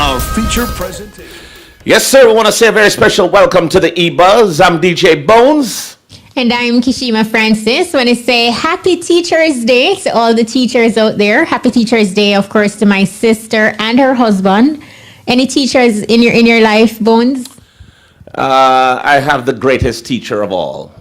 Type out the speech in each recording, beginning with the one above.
Our feature presentation. Yes, sir. We want to say a very special welcome to the EBUZZ. I'm DJ Bones. And I'm Kishima Francis. Want to say Happy Teachers Day to all the teachers out there. Happy Teachers Day, of course, to my sister and her husband. Any teachers in your life, Bones? I have the greatest teacher of all.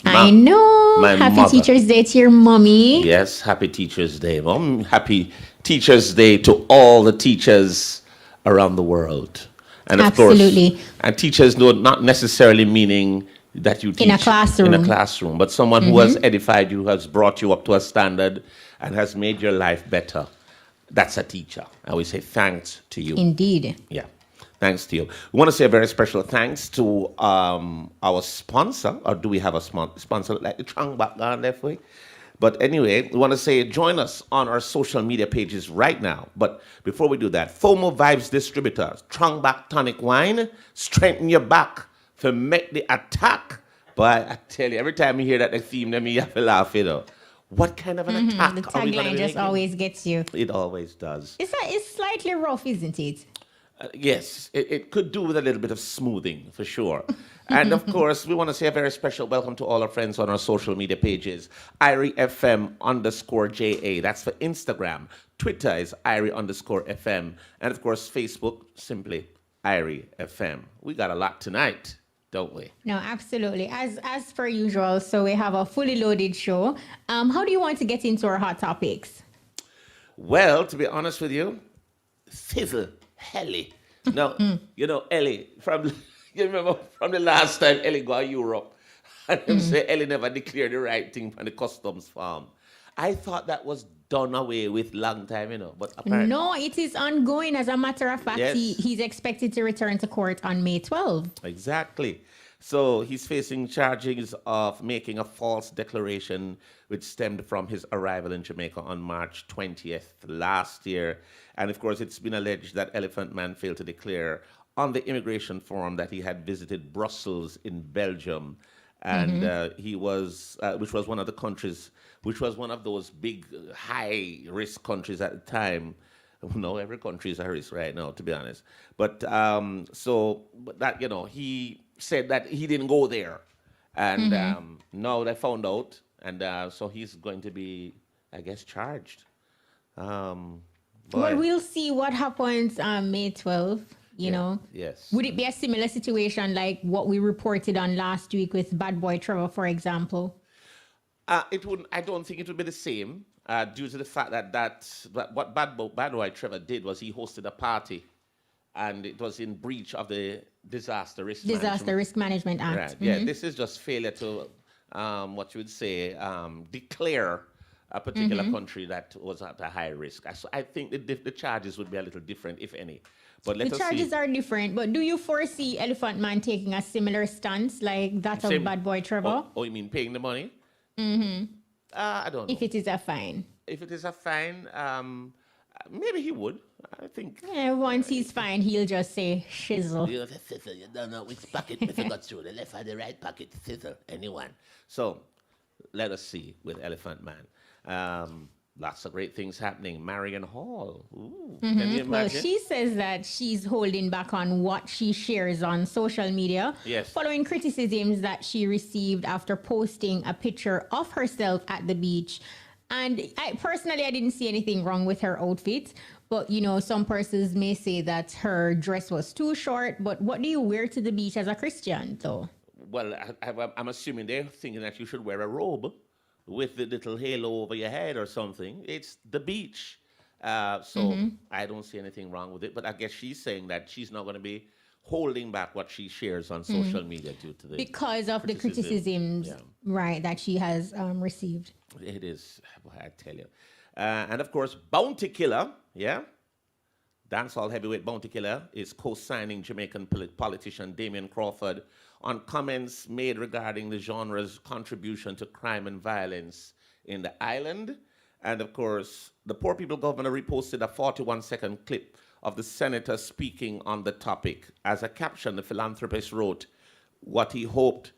I know. My Happy mother. Teachers Day to your mommy. Yes, happy Teachers Day, Mom. Happy Teachers Day to all the teachers around the world. And of Absolutely. course, and teachers not necessarily meaning that you teach In a classroom. but someone who has edified you, has brought you up to a standard, and has made your life better. That's a teacher. I always say thanks to you. Indeed. Yeah, thanks to you. We want to say a very special thanks to our sponsor, or do we have a sponsor like the Trang back down left way? But anyway, we want to say join us on our social media pages right now. But before we do that, FOMO Vibes Distributors, Trang Back Tonic Wine, strengthen your back for make the attack. But I tell you, every time you hear that theme, then you have to laugh, you know. What kind of an attack The are we going to tagline be just making? always gets you. It always does. It's slightly rough, isn't it? Yes, it could do with a little bit of smoothing, for sure. And of course, we want to say a very special welcome to all our friends on our social media pages. IRIFM_JA, that's for Instagram. Twitter is IRI_FM. And of course, Facebook, simply IRIFM. We got a lot tonight, don't we? No, absolutely. As per usual, so we have a fully loaded show. How do you want to get into our hot topics? Well, to be honest with you, sizzle, Ellie. Now, you know, Ellie, you remember from the last time Ellie got Europe, and them say Ellie never declared the right thing from the customs farm. I thought that was done away with long time, you know, but apparently... No, it is ongoing. As a matter of fact, Yes. he's expected to return to court on May 12th. Exactly. So he's facing charges of making a false declaration which stemmed from his arrival in Jamaica on March 20th last year. And of course, it's been alleged that Elephant Man failed to declare on the immigration form that he had visited Brussels in Belgium. And he was, which was one of the countries, which was one of those big, high-risk countries at the time. No, every country is a risk right now, to be honest. But but that, you know, he said that he didn't go there. And now they found out. And so he's going to be, I guess, charged. But we'll see what happens on May 12th, you know. Yes. Would it be a similar situation like what we reported on last week with Bad Boy Trevor, for example? It wouldn't. I don't think it would be the same due to the fact that what Bad Boy Trevor did was he hosted a party, and it was in breach of the Disaster Risk Management Act. Right. Yeah. This is just failure to what you would say declare a particular country that was at a high risk. So I think the charges would be a little different, if any. But let The us charges see. are different, but do you foresee Elephant Man taking a similar stance like that of Same- Bad Boy Trevor? Oh, you mean paying the money? I don't know. If it is a fine. If it is a fine, maybe he would. I think. Yeah, once he's fine, he'll just say shizzle. You know, the sizzle, you don't know which pocket if you got through, the left or the right pocket, sizzle, anyone. So let us see with Elephant Man. Lots of great things happening. Marion Hall. Ooh, can you imagine? Well, she says that she's holding back on what she shares on social media, Yes. following criticisms that she received after posting a picture of herself at the beach. And I didn't see anything wrong with her outfit, but you know, some persons may say that her dress was too short. But what do you wear to the beach as a Christian, though? Well, I'm assuming they're thinking that you should wear a robe with the little halo over your head or something. It's the beach. So I don't see anything wrong with it. But I guess she's saying that she's not going to be holding back what she shares on social media due to the Because of the criticisms, right, that she has received. It is, boy, I tell you. And of course, Bounty Killer, dancehall heavyweight Bounty Killer is co-signing Jamaican politician Damian Crawford on comments made regarding the genre's contribution to crime and violence in the island. And of course, the Poor People Governor reposted a 41-second clip of the senator speaking on the topic. As a caption, the philanthropist wrote what he hoped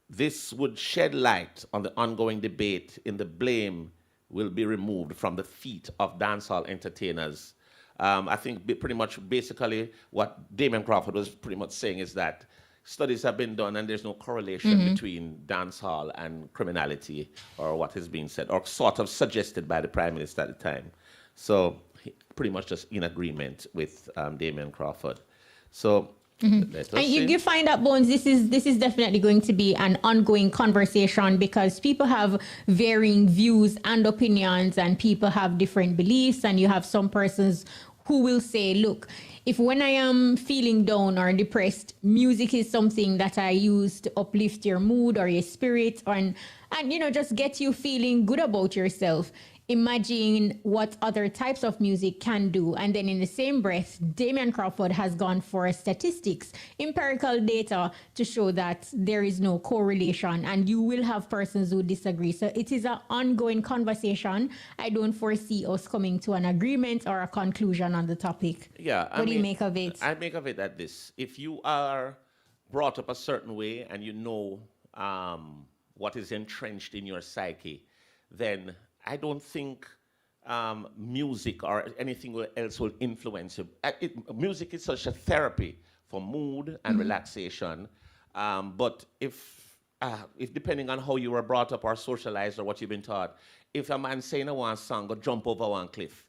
this would shed light on the ongoing debate in the blame will be removed from the feet of dancehall entertainers I think pretty much basically what Damon Crawford was pretty much saying is that studies have been done and there's no correlation between dancehall and criminality, or what is being said, or sort of suggested by the Prime Minister at the time. So pretty much just in agreement with Damon Crawford. So let us And see. you find that, Bones, this is definitely going to be an ongoing conversation because people have varying views and opinions, and people have different beliefs, and you have some persons who will say, look, if when I am feeling down or depressed, music is something that I use to uplift your mood or your spirit, and just get you feeling good about yourself. Imagine what other types of music can do. And then in the same breath, Damian Crawford has gone for statistics, empirical data to show that there is no correlation, and you will have persons who disagree. So it is an ongoing conversation. I don't foresee us coming to an agreement or a conclusion on the topic. Yeah. What do you make of it? I make of it that if you are brought up a certain way and you know what is entrenched in your psyche, then I don't think music or anything else will influence you. Music is such a therapy for mood and relaxation. But if depending on how you were brought up or socialized or what you've been taught, if a man saying a one song, go jump over one cliff,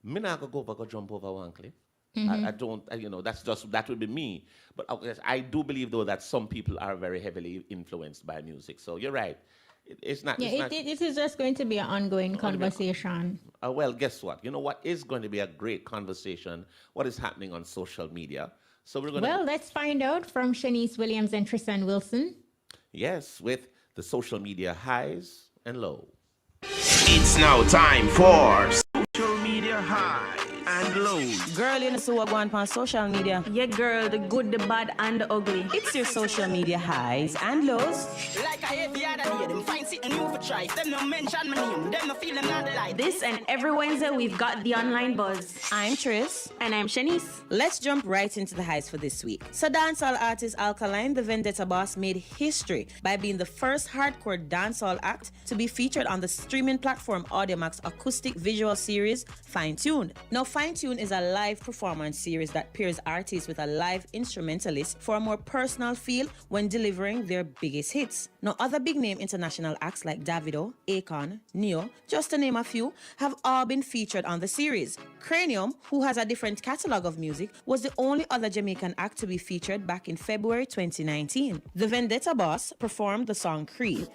me not go jump over one cliff. I don't, that would be me. But I do believe, though, that some people are very heavily influenced by music. So you're right. It's not. It is just going to be an ongoing conversation. Well, guess what? You know what is going to be a great conversation? What is happening on social media? So we're going Well, let's find out from Shanice Williams and Tristan Wilson. Yes, with the social media highs and lows. It's now time for social media highs and lows. Girl, you know so what going on social media. Yeah, girl, the good, the bad, and the ugly. It's your social media highs and lows. Like I hate the other day, them find something new for try. Them no mention my name, them no feel them not like. This and every Wednesday, we've got the online buzz. I'm Tris. And I'm Shanice. Let's jump right into the highs for this week. So dancehall artist Alkaline, the Vendetta Boss, made history by being the first hardcore dancehall act to be featured on the streaming platform Audiomack's acoustic visual series, Fine Tuned. Now, Fine Tune is a live performance series that pairs artists with a live instrumentalist for a more personal feel when delivering their biggest hits. Now, other big-name international acts like Davido, Akon, Neo, just to name a few, have all been featured on the series. Cranium, who has a different catalog of music, was the only other Jamaican act to be featured back in February 2019. The Vendetta Boss performed the song Creed,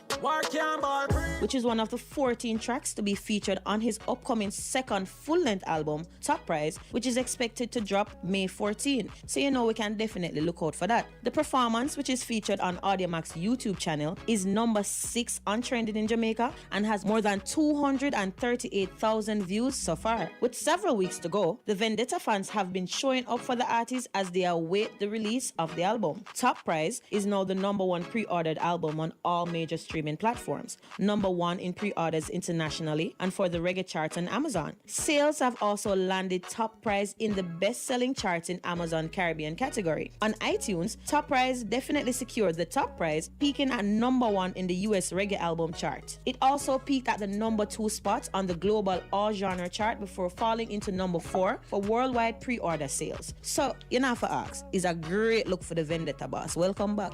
which is one of the 14 tracks to be featured on his upcoming second full-length album, Top Prize, which is expected to drop May 14. So we can definitely look out for that. The performance, which is featured on Audiomack's YouTube channel, is number 6 on Trending in Jamaica and has more than 238,000 views so far. With several weeks to go, the Vendetta fans have been showing up for the artist as they await the release of the album. Top Prize is now the number 1 pre-ordered album on all major streaming platforms, number 1 in pre-orders internationally and for the reggae chart on Amazon. Sales have also landed Top Prize in the best-selling charts in Amazon Caribbean category. On iTunes, Top Prize definitely secured the top prize, peaking at number 1 in the US reggae album chart. It also peaked at the number 2 spot on the global all-genre chart before falling into number 4 for worldwide pre-order sales. So, for ask, is a great look for the Vendetta Boss. Welcome back.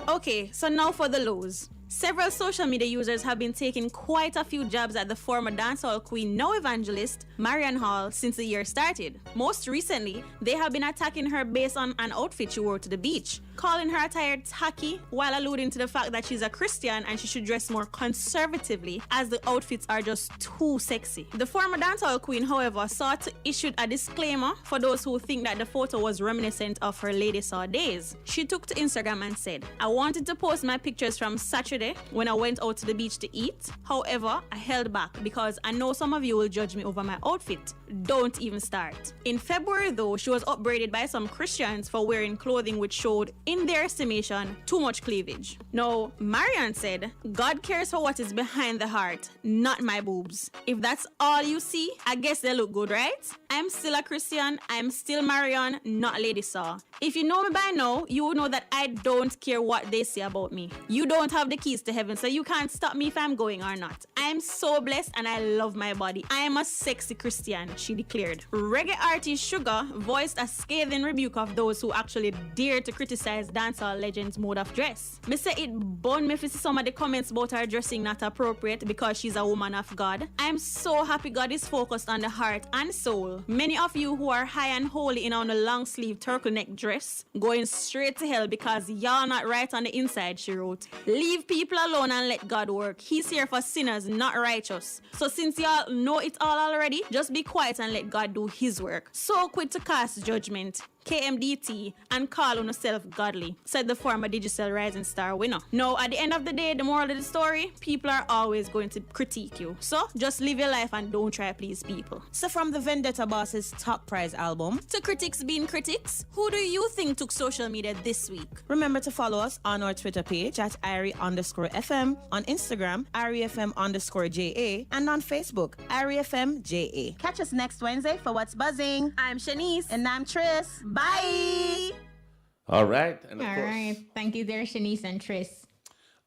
Okay, so now for the lows. Several social media users have been taking quite a few jabs at the former dancehall queen, now evangelist, Marian Hall, since the year started. Most recently, they have been attacking her based on an outfit she wore to the beach, calling her attire tacky while alluding to the fact that she's a Christian and she should dress more conservatively as the outfits are just too sexy. The former dancehall queen, however, sought to issue a disclaimer for those who think that the photo was reminiscent of her Lady Saw days. She took to Instagram and said, "I wanted to post my pictures from Saturday when I went out to the beach to eat. However, I held back because I know some of you will judge me over my outfit. Don't even start." In February though, she was upbraided by some Christians for wearing clothing which showed in their estimation, too much cleavage. Now, Marian said, God cares for what is behind the heart, not my boobs. If that's all you see, I guess they look good, right? I'm still a Christian. I'm still Marian, not Lady Saw. If you know me by now, you will know that I don't care what they say about me. You don't have the keys to heaven, so you can't stop me if I'm going or not. I am so blessed and I love my body. I am a sexy Christian, she declared. Reggae artist Sugar voiced a scathing rebuke of those who actually dare to criticize dancehall legends' mode of dress. Me say it burned me to see some of the comments about her dressing not appropriate because she's a woman of God. I am so happy God is focused on the heart and soul. Many of you who are high and holy in on a long sleeve turtleneck dress going straight to hell because y'all not right on the inside, she wrote. Leave people alone and let God work. He's here for sinners, not righteous. So since y'all know it all already, just be quiet and let God do his work. So quick to cast judgment, KMDT, and call on yourself godly, said the former Digital Rising Star winner. Now, at the end of the day, the moral of the story, people are always going to critique you. So just live your life and don't try to please people. So from the Vendetta Boss's top prize album to critics being critics, who do you think took social media this week? Remember to follow us on our Twitter page at IRI_FM, on Instagram, IRIFM_JA, and on Facebook, IRIFMJA. Catch us next Wednesday for What's Buzzing. I'm Shanice. And I'm Tris. Bye! All right. And of All course, right. Thank you there, Shanice and Tris.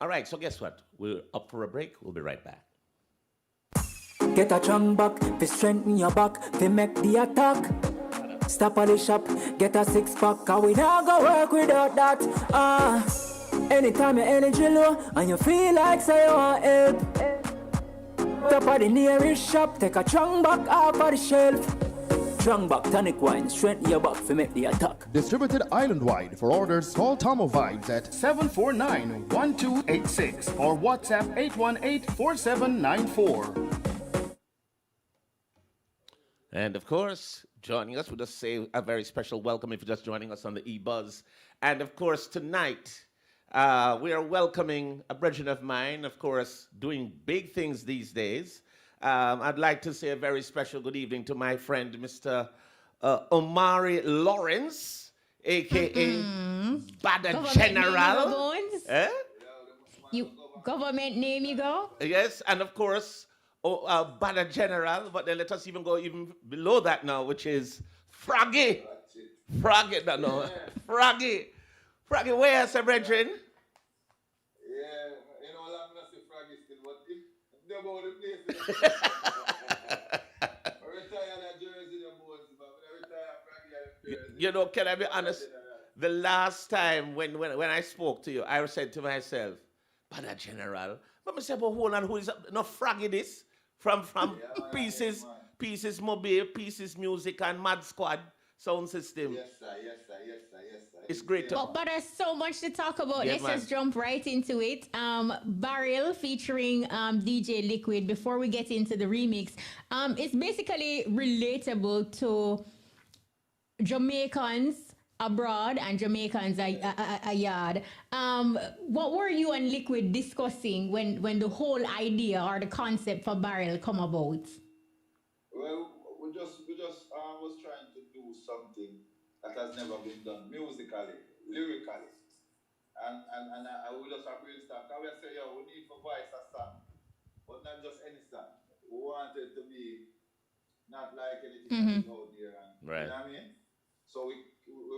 all right, so guess what? We're up for a break. We'll be right back. Get a chunk back, to strengthen your back, to make the attack. Stop at the shop, get a six pack, cause we not go work without that. Anytime your energy low, and you feel like say you want help. Top of the nearest shop, take a chunk back off of the shelf. Chunk back, tonic wine, strengthen your back to make the attack. Distributed island-wide. For orders, call Tomo Vibes at 749-1286 or WhatsApp 818-4794. And of course, joining us, we'll just say a very special welcome if you're just joining us on the EBUZZ. And of course, tonight, we are welcoming a brethren of mine, of course, doing big things these days. I'd like to say a very special good evening to my friend, Mr. Omari Lawrence, a.k.a. Badda General. You government name you go? Yes, and of course, Badda General, but then let us even go even below that now, which is Froggy. Froggy, no. Froggy. Froggy, where's the brethren? You know, can I be honest? The last time when I spoke to you, I said to myself, Badda General. But I said, but hold on, who is no Froggy this? From Pieces Mobile, Pieces Music, and Mad Squad sound system. Yes, sir. It's great. But there's so much to talk about. Yeah, Let's man. just jump right into it. Barrel featuring DJ Liquid. Before we get into the remix, it's basically relatable to Jamaicans abroad and Jamaicans a yard. What were you and Liquid discussing when the whole idea or the concept for Barrel come about? Well, we just was trying to do something that has never been done musically, lyrically, and I would just brainstorm. Can we say, yo, we need to voice a song, but not just any song. We want it to be not like anything that is out there, and Right. you know what I mean. So we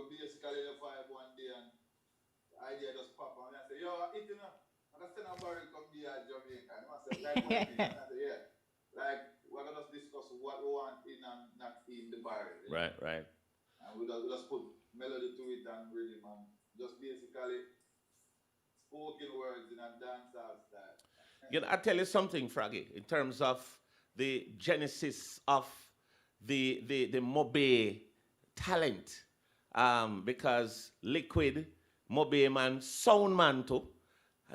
basically the vibe one day, and the idea just pop up, and I say, yo, it you know, I send a barrel come here at Jamaica, and I say, like, what thing? And I say, yeah, like we're gonna discuss what we want in and not in the barrel. You know? Right. And we just put melody to it and rhythm, and just basically spoken words in a dancehall style. You know, I'll tell you something, Froggy, in terms of the genesis of the Mobe talent, because Liquid, Mobe man, sound man too,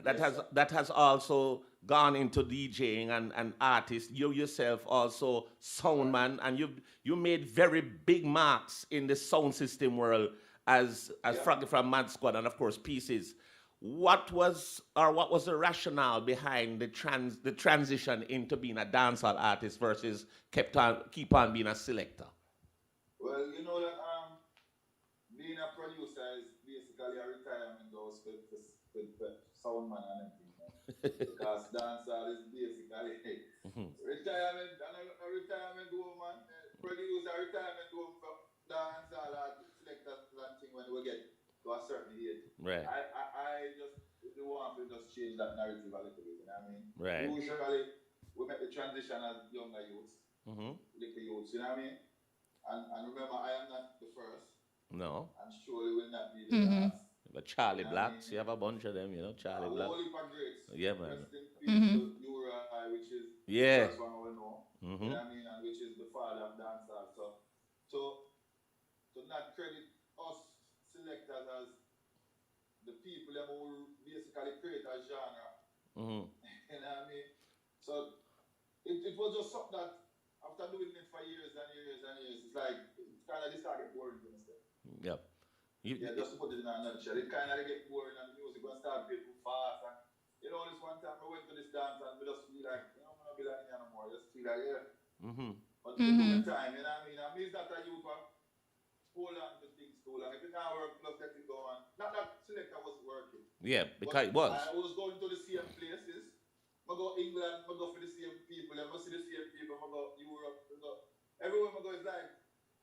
that has also gone into DJing and artist. You yourself also sound man, and you made very big marks in the sound system world as Froggy from Mad Squad, and of course Pieces. What was the rationale behind the transition into being a dancehall artist versus keep on being a selector? Well, you know that being a producer is basically a retired with sound man and everything. Because dancehall is basically retirement and a retirement home, man. Produce a retirement home for dancehall and selectors and thing when we get to a certain age. Right. I just do want to just change that narrative a little bit, you know what I mean? Right. Usually we make the transition as younger youths, little youths, you know what I mean? And remember, I am not the first. No. And surely will not be the last. But Charlie You know Blacks, what I mean? you have a bunch of them, you know, Charlie Black. Holy for greats. Yeah, man. Rest in peace to Uriah, which is the first one we know. You know what I mean? And which is the father of dancehall. So to not credit us selectors as the people that who basically create a genre. You know what I mean? So it was just something that after doing it for years and years and years, it's like it kind of started boring to me. Yep. Just to put it in a nutshell, it kind of get boring and the music going to start playing too fast. And you know, this one time I went to this dance and we just feel like, you know, I'm not be like here no more. Just feel like, yeah. But to do the time, you know what I mean? I mean, it's not that you can hold on to things too long. If it can't work, plus let it go on. Not that selector was working. Yeah, because it was. I was going to the same places. I go England, I go for the same people. I go see the same people. I go Europe. Everywhere I go is like,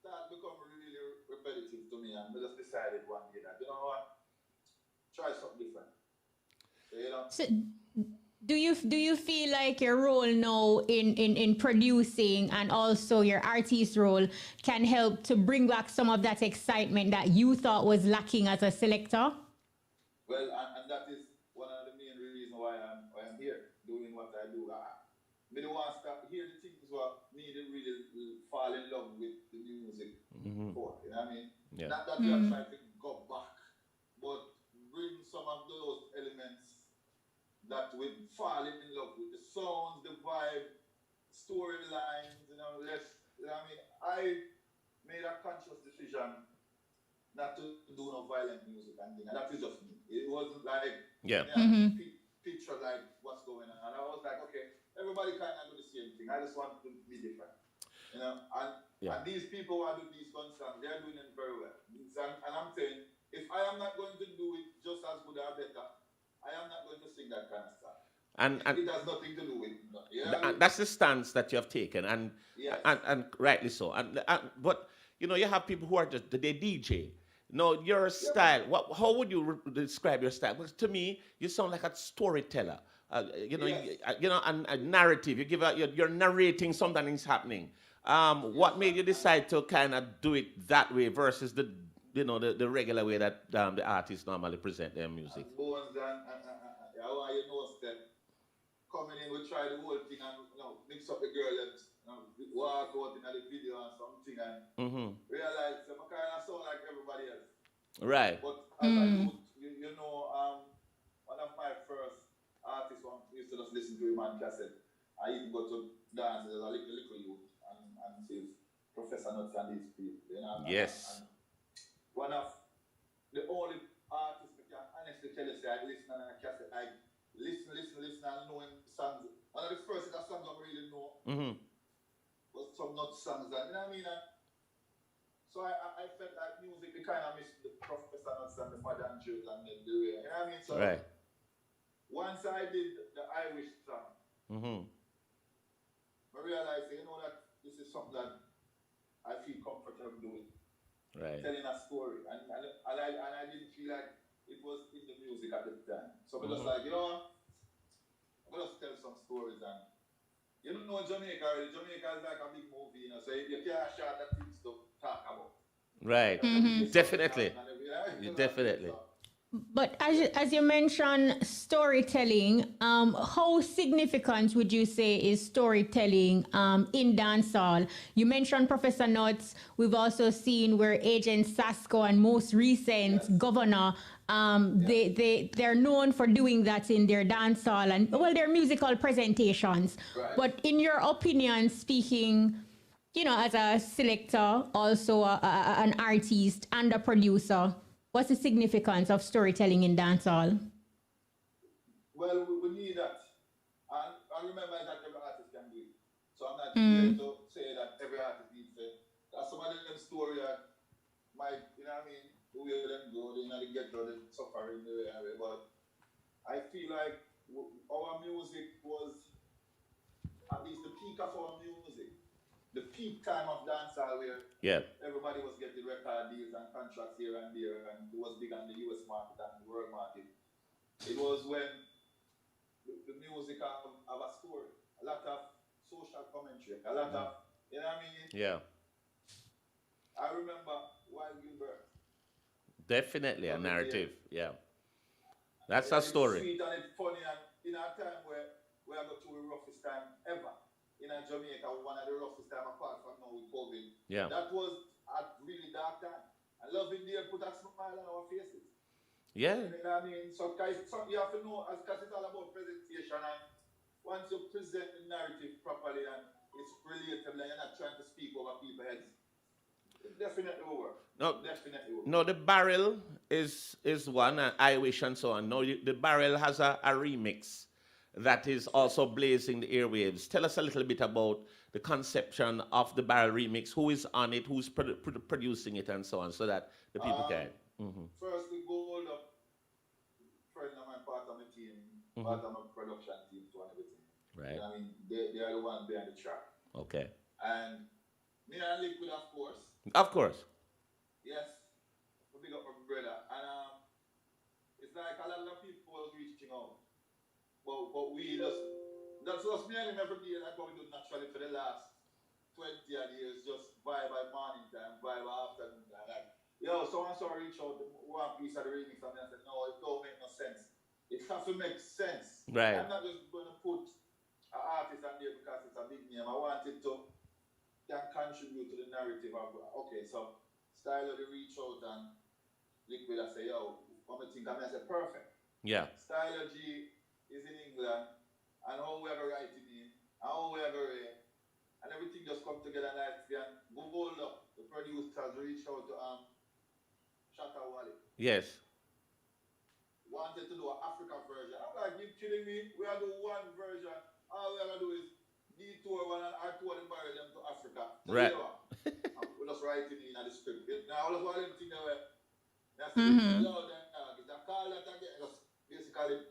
that become really repetitive to me, and I just decided one day that, you know what, try something different. So, you know. So, do you feel like your role now in producing and also your artist role can help to bring back some of that excitement that you thought was lacking as a selector? Well, and that is one of the main reasons why I'm here, doing what I do. I don't want to start hear the things what me to really fall in love with the music for, you know what I mean? Yeah. Not that we are trying to go back, but bring some of those elements that we fall in love with, the sounds, the vibe, storylines, you know, you know what I mean? I made a conscious decision not to do no violent music and thing, and that is just me. It wasn't like picture like what's going on, and I was like, okay, everybody kind of do the same thing. I just want to be different, you know. And these people who are doing these guns songs, they're doing it very well. And I'm saying, if I am not going to do it just as good or better, I am not going to sing that kind of stuff. And it has nothing to do with it. Yeah? That's the stance that you have taken, and rightly so. But you know, you have people who are just they DJ. No, your style. How would you describe your style? Because to me, you sound like a storyteller. You know, and a narrative. You give you're narrating something is happening. What made you decide to kind of do it that way versus the regular way that the artists normally present their music? Bones and you know, step coming in, we try the whole thing and mix up the girl and walk out in the video and something and realize I kind of sound like everybody else. Right. But as a youth, you know, one of my first artists used to just listen to him on cassette. I even go to dance as a little youth and see Professor Nuts and these people. You know, yes. And one of the only artists that can honestly tell you, say, I listen on a cassette, I listen and knowing songs. One of the first songs I really know was some Nuts songs, and you know what I mean? So I felt like music, we kind of missed the Professor Nuts and the Modern Truth and the way, you know what I mean? So right. Once I did the Irish song, I realized, you know, that this is something that I feel comfortable doing. Right. Telling a story. And I didn't feel like it was in the music at the time. So I was just like, you know, I'm going to tell some stories. And you know Jamaica already. Jamaica is like a big movie, you know, so you can't share the things to talk about. Right. Definitely. Definitely. But as you mentioned storytelling, how significant would you say is storytelling in dancehall? You mentioned Professor Nuts. We've also seen where Agent Sasco and most recent Governor, they're known for doing that in their dancehall and their musical presentations. Right. But in your opinion, speaking, you know, as a selector, also an artist and a producer, what's the significance of storytelling in dancehall? Well, we need that. And remember that every artist can do it. So I'm not here to say that every artist needs it. That's some of them story that might, you know what I mean, the way them go, they get to the suffering the way, but I feel like our music was at least the peak of our music, the peak time of dancehall where Yeah. everybody was getting record deals and contracts here and there, and it was big on the US market and the world market. It was when the music have a story, a lot of social commentary, a lot of, you know what I mean? Yeah. I remember Wild Gilbert. Definitely a narrative. Yeah. That's Yeah, a story. It's sweet and it's funny, and in a time where we are going through the roughest time ever in Jamaica, one of the roughest time apart from now with COVID. Yeah. That was a really dark time. And Loving Day put a smile on our faces. Yeah. You know what I mean? So, guys, you have to know, because it's all about presentation, and once you present the narrative properly and it's relatable and you're not trying to speak over people's heads, it definitely will work. No, Definitely will work. no, the barrel is one, and I Wish and so on. No, the barrel has a remix that is also blazing the airwaves. Tell us a little bit about the conception of the barrel remix. Who is on it? Who's producing it, and so on, so that the people can. First, the gold of friend of mine, part of my team, part of my production team, to and everything. Right. You know what I mean, they are the ones behind the track. Okay. And me and Liquid, of course. Of course. Yes, we big up my brother. And it's like a lot of people was reaching out. But we that's just me and him every day, like what we do naturally for the last 20 odd years, just vibe by morning time, vibe by afternoon time. Like, yo, so and so reach out, one piece of the remix, and I said, no, it don't make no sense. It has to make sense. Right. I'm not just going to put an artist on there because it's a big name. I want it to can contribute to the narrative of, okay, so Stylo they reach out and Liquid I say, yo, what I think, I say, perfect. Yeah. Stylo G is in England, and how we ever write it in, and how we ever and everything just come together nicely, and Google up, the producers reached out to Shatta Wale. Yes. Wanted to do an African version. I'm like, you kidding me? We are doing one version. All we are going to do is detour one and I tour them barrel them to Africa. So right. We're just writing in the script. Now, all of them think they were, that's it's a call that again, just basically.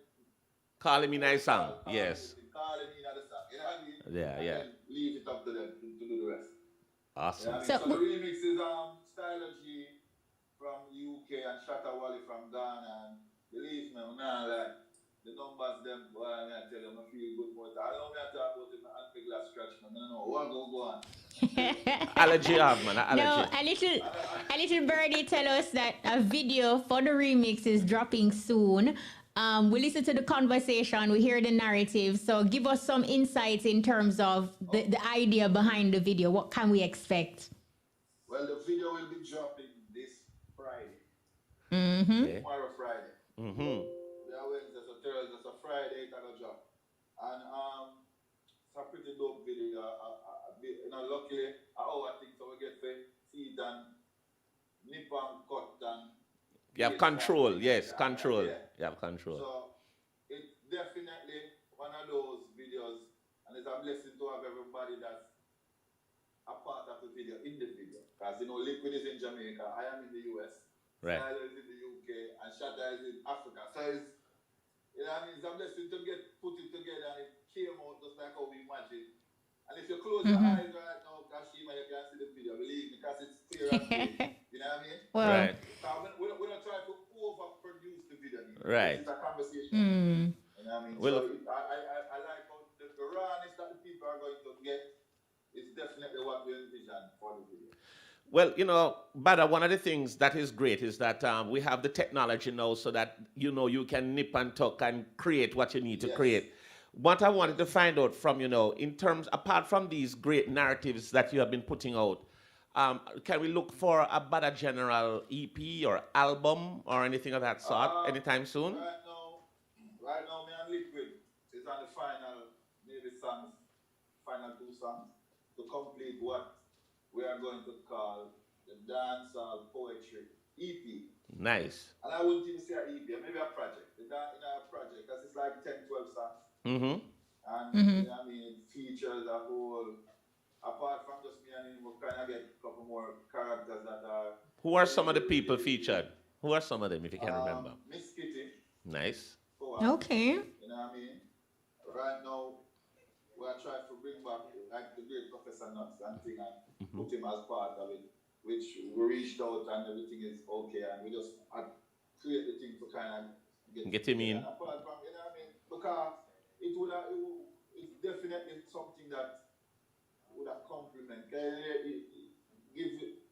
Call me nice song. Yes. Call me in the song. You know what I mean? Yeah, yeah. And leave it up to them to do the rest. Awesome. You know what I mean? So the remix is Stylo G from UK and Shatta Wale from Ghana. And believe me, now like the numbers them, boy, I tell them I feel good about it. I don't want to talk about it, and big glass scratch, man. No, go on. Allergy have, man. Allergy. No, a little birdie tell us that a video for the remix is dropping soon. We listen to the conversation, we hear the narrative. So give us some insights in terms of the idea behind the video. What can we expect? Well, the video will be dropping this Friday. Okay. Tomorrow Friday. Yeah, Wednesday, so Thursday, so Friday, it's gonna drop. And it's a pretty dope video. Luckily, I think so we get to see it and nip and cut and you have control, yes, control. Yeah. You have control. So it's definitely one of those videos, and it's a blessing to have everybody that's a part of the video in the video. Because Liquid is in Jamaica, I am in the US, right. Stylo is in the UK, and Shatta is in Africa. So it's, it's a blessing to get put it together, and it came out just like how we imagined. And if you close your eyes right now, Kashima, you can see the video, believe me, because it's clear and clear. You know what I mean? Well, right. We're not trying to overproduce the video. Right. It's a conversation. You know what I mean? Well, so I like how the rawness that the people are going to get is definitely what we envision for the video. Well, Badda, one of the things that is great is that we have the technology now so that, you can nip and tuck and create what you need to create. What I wanted to find out from, in terms, apart from these great narratives that you have been putting out, can we look for a Badda General EP or album or anything of that sort anytime soon? Right now, me and Liquid is on the final, maybe songs, final 2 songs to complete what we are going to call the Dancehall Poetry EP. Nice. And I wouldn't even say an EP, maybe a project. In a project, because it's like 10, 12 songs. Mm-hmm. And it features a whole, apart from just me and him, we kind of get a couple more characters that are. Who are some of the people featured? Who are some of them, if you can remember? Miss Kitty. Nice. Okay. You know what I mean? Right now, we are trying to bring back like the great Professor Nuts and thing and put him as part of it, which we reached out and everything is okay, and we just create the thing to kind of Get him in. And apart from, you know what I mean? Because it's definitely something that would have compliment.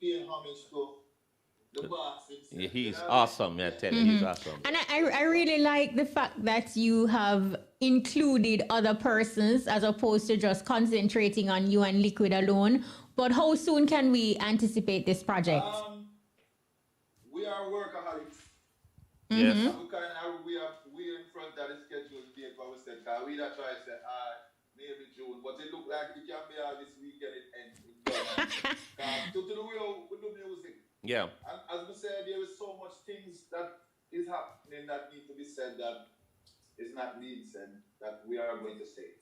Paying homage to the boss. Yeah, he's awesome. I tell you, he's awesome. And I really like the fact that you have included other persons as opposed to just concentrating on you and Liquid alone. But how soon can we anticipate this project? We are workaholics. Yes. We in front of the scheduled date what we said. Because we that try to say, maybe June. But it look like it can be all this weekend it ends. To the way we do music. Yeah. And as we said, there is so much things that is happening that need to be said that is not being said that we are going to say.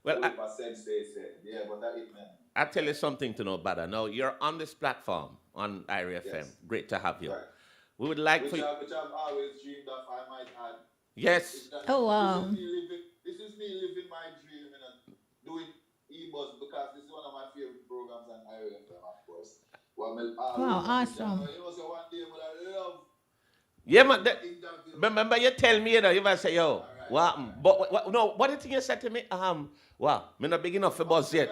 Well, I said, say. Yeah, but that is man. I'll tell you something to know, Badda. Now, you're on this platform on IRI FM. Yes. Great to have you. Right. We would like Which for you. I've always dreamed of, I might add. Yes. Oh, wow. This is me living my dream and doing EBUZZ because this is one of my favorite programs on IRI FM, of course. Wow, awesome. You know, so one day but I love. Yeah, man. Remember, you tell me, you might say, yo, Right. what? But no, what did you say to me? Wow, me not big enough for buzz yet.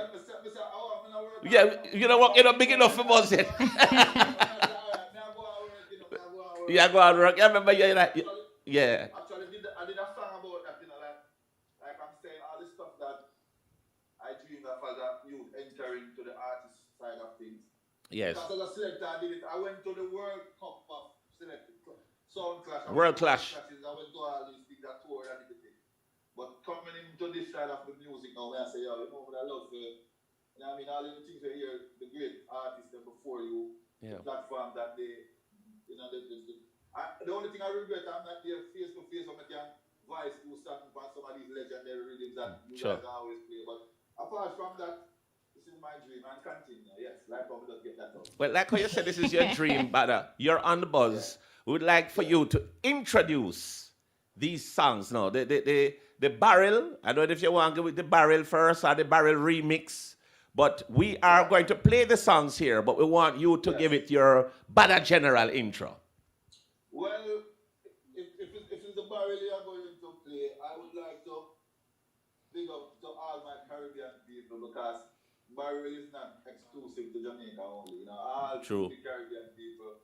Yeah, you know what? You're not big enough for buzz yet. Yeah, go on, work. Yeah, remember, yeah. Actually, I did a song about that, you know, like I'm saying all the stuff that I dreamed of as a youth entering to the artist side of things. Yes. Because as a selector, I did it. I went to the World Cup of selecting Sound Clash. World Clash. I went to all these things, I toured and everything. But coming into this side of the music now, when I say, yo, you know what I love, you know what I mean, all the things we hear, the great artists that before you, the platform that they, you know, the only thing I regret, I'm not there face to face when I can voice to something from some of these legendary rhythms that you guys always play. But apart from that, this is my dream and continue. Yes, like how we just get that out. Well, like how you said, this is your dream, Badda. You're on the buzz. We would like for you to introduce these songs now. The barrel, I don't know if you want to go with the barrel first or the barrel remix, but we are going to play the songs here, but we want you to give it your Badda general intro. Well, if it's the barrel you are going to play, I would like to big up to all my Caribbean people because barrel is not exclusive to Jamaica only. You know, all the Caribbean people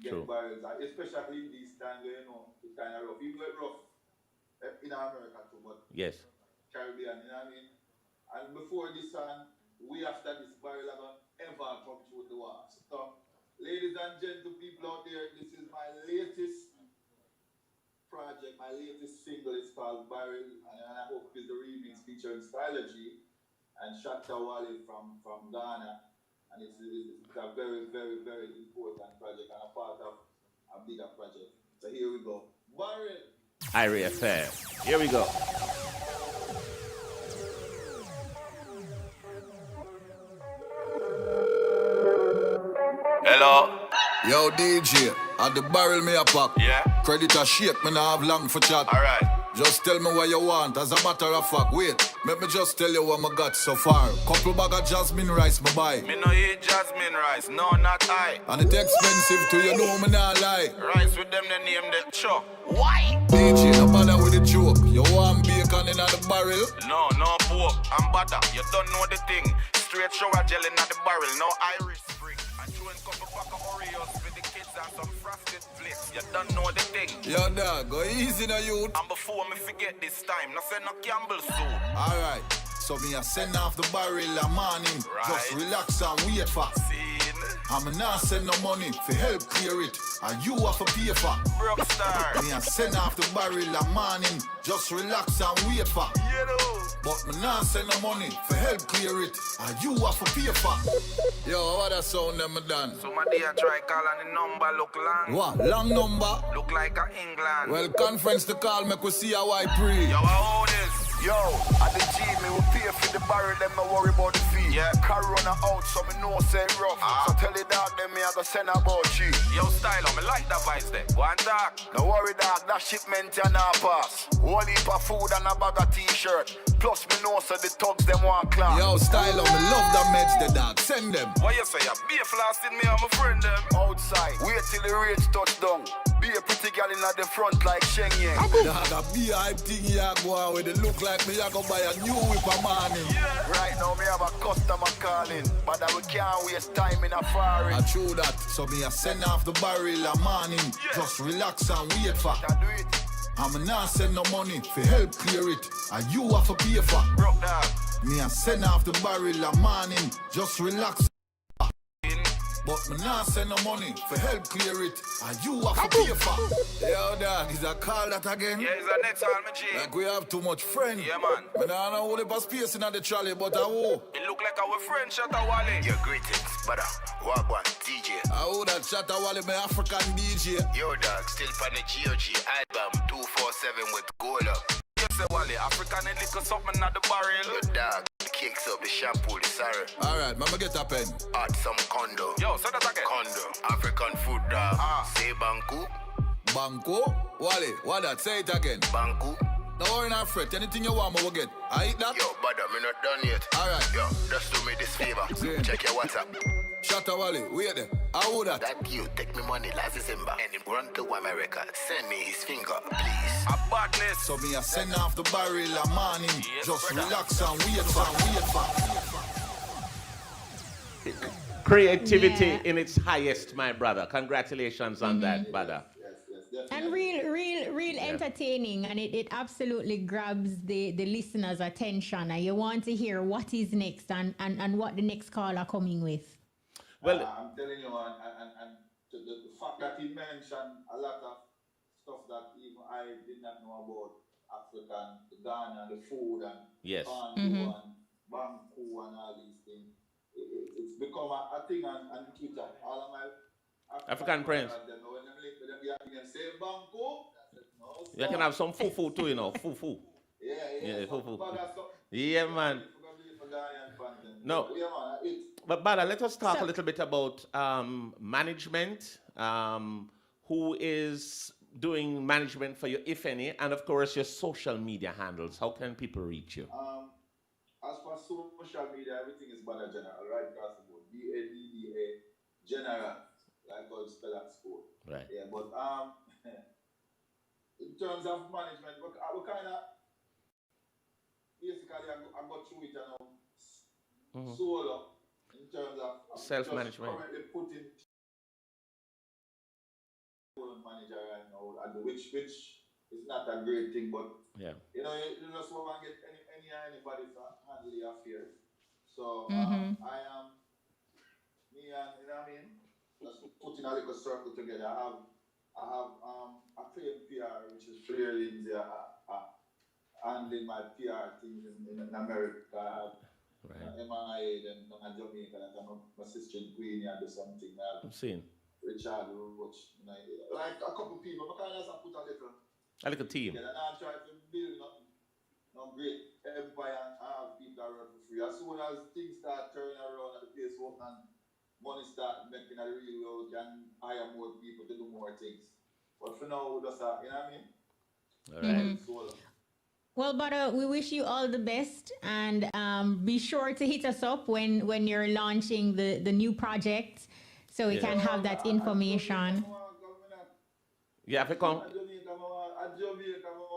get barrels, especially in these times where, you know, it's kind of rough. Even though it's rough in America too, but Caribbean, you know what I mean? And before this song, we after this barrel are going to ever come through the war. So, ladies and gentlemen, people out there, this is my latest project, my latest single. It's called Barrel, and I hope it's the remix featuring Styler G and Shatta Wale from Ghana. And it's a very, very, very important project and a part of a bigger project. So here we go. Barrel. IRI FM. Here we go. Hello. Yo, DJ, at the barrel me a pop. Yeah. Credit a shake, me nah have long for chat. Alright. Just tell me what you want, as a matter of fact. Wait, let me just tell you what I got so far. Couple bag of jasmine rice me buy. Me no eat jasmine rice, no, not I. And it expensive too, you know me nah lie. Rice with them, they name the chuck. Why? DJ, no bother with the joke. You want bacon in the barrel? No pork, I'm butter. You don't know the thing. Straight shower gel in the barrel, no Irish spring. And chewing couple pack of Oreos with the kids and some frosted flakes. You don't know the thing. Yo, dog, go easy now, youth. And before me forget this time, no say no Campbell soup. Alright, so me a send off the barrel a morning. Right. Just relax and wait for. I'm not send no money for help clear it. And you have to pay for. Broke star. Me a send off the barrel a morning. Just relax and wait for. You know. But me not send no money for help clear it. And you have to pay for. Yo, what a sound them done? So my day I try call and the number look long. What? Long number? Look like a England. Well, conference to call, make we see how I pray. Yo, how this? Yo, at the team, me will pay for the barrel, them no worry about the fee. Yeah, Corona out, so me know say rough. So tell the dog, them me I go send about cheap. Yo, style, me like that vibes there. Go and talk. No worry, dog, that shipment you not pass. Whole heap of food and a bag of t-shirt. Plus me know so the thugs them want class. Yo, style, me love the meds, the dog. Send them. What you say? Be a flasting me and my friend them. Outside, wait till the rates touch down. Be a pretty girl in at the front like Sheng Yang. Dog, be a hype thing ya go out with it look like me I go buy a new whip a morning. Yeah. Right now me have a customer calling, but we can't waste time in a foreign. I true that, so me a send off the barrel a morning. Yeah. Just relax and wait for. Do it. I'm not send no money for help clear it. And you have to pay for. Broke down. Me a send off the barrel a morning. Just relax. But me not send no money for help clear it. And you have to pay for. Yo dog, is a call that again? Yeah, it's a next all my G. Like we have too much friend. Yeah man. Me nah know what the space in the trolley, but I will. It look like our friend Shatta Wale. Your greetings, brother. Wagwan, DJ. I would that Shatta Wale, my African DJ. Yo dog, still pan the GOG album 247 with gold up. You say Wale, African and little something at the barrel. Yo dog, the cakes up, the shampoo, the sorry. Alright, mama get a pen. Add some condo. Yo, say that again. Condo. African food dog. Say banku. Banco? Wale, what that? Say it again. Banku. Don't worry, not fret. Anything you want, me will get. I eat that? Yo, Badda, me not done yet. Alright. Yo, just do me this favor. Check your WhatsApp. Shatta Wale, wait there. How would that? That you take me money last December and him run to America. Send me his finger, please. A badness. So me a send off the barrel a morning. Yes, just brother. relax and wait for. Creativity in its highest, my brother. Congratulations on that, brother. And real entertaining, and it absolutely grabs the listener's attention, and you want to hear what is next and what the next caller coming with. Well, I'm telling you, and the fact that he mentioned a lot of stuff that even I did not know about African, the Ghana, the food, and yes. and Banku and all these things. It's become a thing on Twitter. All of my African friends. You can have some fufu too, you know. Fufu. Yeah, fufu. Yeah, man. No. But Badda, let us talk a little bit about management. Who is doing management for you, if any, and of course your social media handles. How can people reach you? As for social media, everything is Badda General, right across the board. BADDA General, like how it's spelled at school. Right. Yeah, but in terms of management, I kind of basically I got through it solo in terms of self-management. Currently putting manager right now, and which is not a great thing, but yeah, you know, you just want to get anybody to handle the affairs. So I am me and you know what I mean, just putting a little circle together. I have a claim PR, which is Flair Lindsay, handling my PR things in America. I have MIA, then in Jamaica, and my sister in Queenie, and do something. I'm seeing Richard Roach, you know, like a couple people, but kind of put a little team. Yeah, and I try to build no great empire and have people that run for free. As soon as things start turning around and the place open and money start making a real world, can hire more people to do more things. But for now, we just you know what I mean? All right. Well, Badda, we wish you all the best, and be sure to hit us up when you're launching the new project, so we can have that information. Yeah, if you come.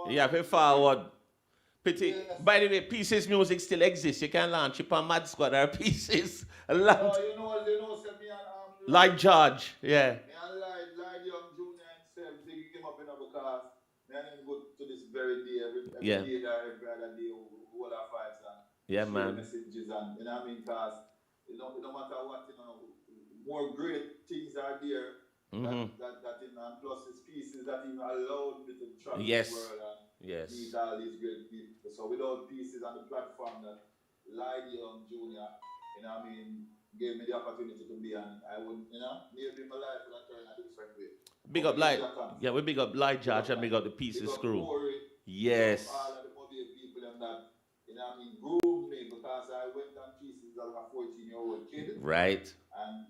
Yeah, if you forward. Pity. Yes. By the way, Pieces Music still exists. You can launch it on Mad Squad or Pieces. You know, send me like George, yeah. Like young Junior himself, they came up in a because man him go to this very day, every yeah. day or every other day, who our fights and yeah, man. Messages and you know what I mean, because it don't matter what, you know, more great things are there. That and plus it's Pieces that even allowed me to travel the world and meet all these great people. So without Pieces on the platform that Lydie Young Jr., you know what I mean, gave me the opportunity to be, and I would, you know, maybe my life would turn a different way. Big up Light. Yeah, we big up Light George and big up the Pieces crew. Yes. All of the Mobile people them that, you know what I mean, groomed me because I went on pieces as a 14-year-old kid. Right. And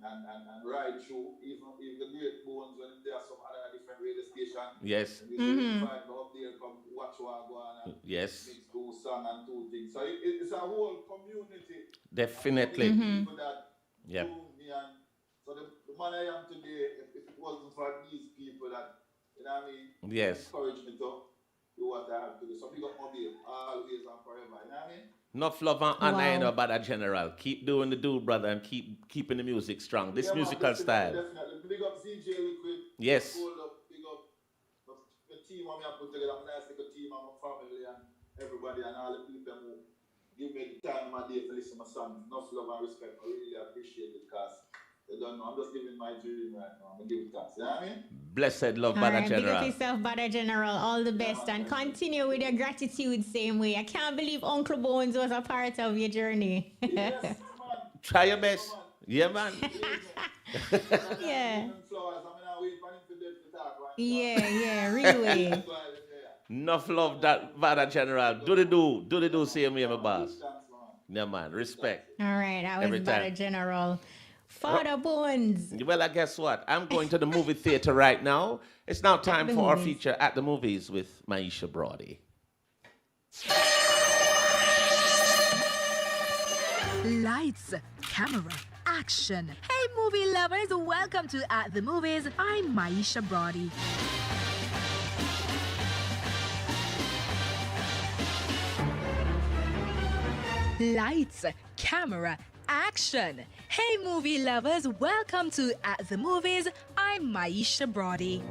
ride through, even the great bones when there are some other different radio stations. Yes. And you find me up there, come watch what I go on and Yes. mix two song and two things. So it's a whole community. Definitely. People that Yep. groomed me, and so the man I am today, if it wasn't for these people that, you know what I mean, Yes. encourage me to do what I have to do. So big up my babe, always and forever, you know what I mean? Enough love and honor, you know, Badda General. Keep doing the do, brother, and keeping the music strong. This musical man, style. definitely. Big up CJ Liquid. Yes. Hold up, big up the team I put together. I'm nice little team and my family and everybody and all the people who give me the time of my day to listen to my song. Enough love and respect. I really appreciate it because they don't know. I'm just living my dream right now. I'm going to give it thanks. You know what I mean? Blessed love, All Badda right, big General. up yourself, Badda General. All the best, and continue with your gratitude same way. I can't believe Uncle Bones was a part of your journey. Yes, man. Try your best. Yeah, man. Yeah. Flowers. I mean, I wait for him to dead to talk, right? Yeah, really. Enough love, that Badda General. Do the do, same way, my boss. Yeah, man. Respect. All right, that was Every time. Badda General. Father Bones. Well, I guess what? I'm going to the movie theater right now. It's now time the for our movies. feature At the Movies with Maisha Brody. Lights, camera, action. Hey, movie lovers, welcome to At the Movies. I'm Maisha Brody. Lights, camera, action. Hey, movie lovers, welcome to At the Movies. I'm Maisha Brody.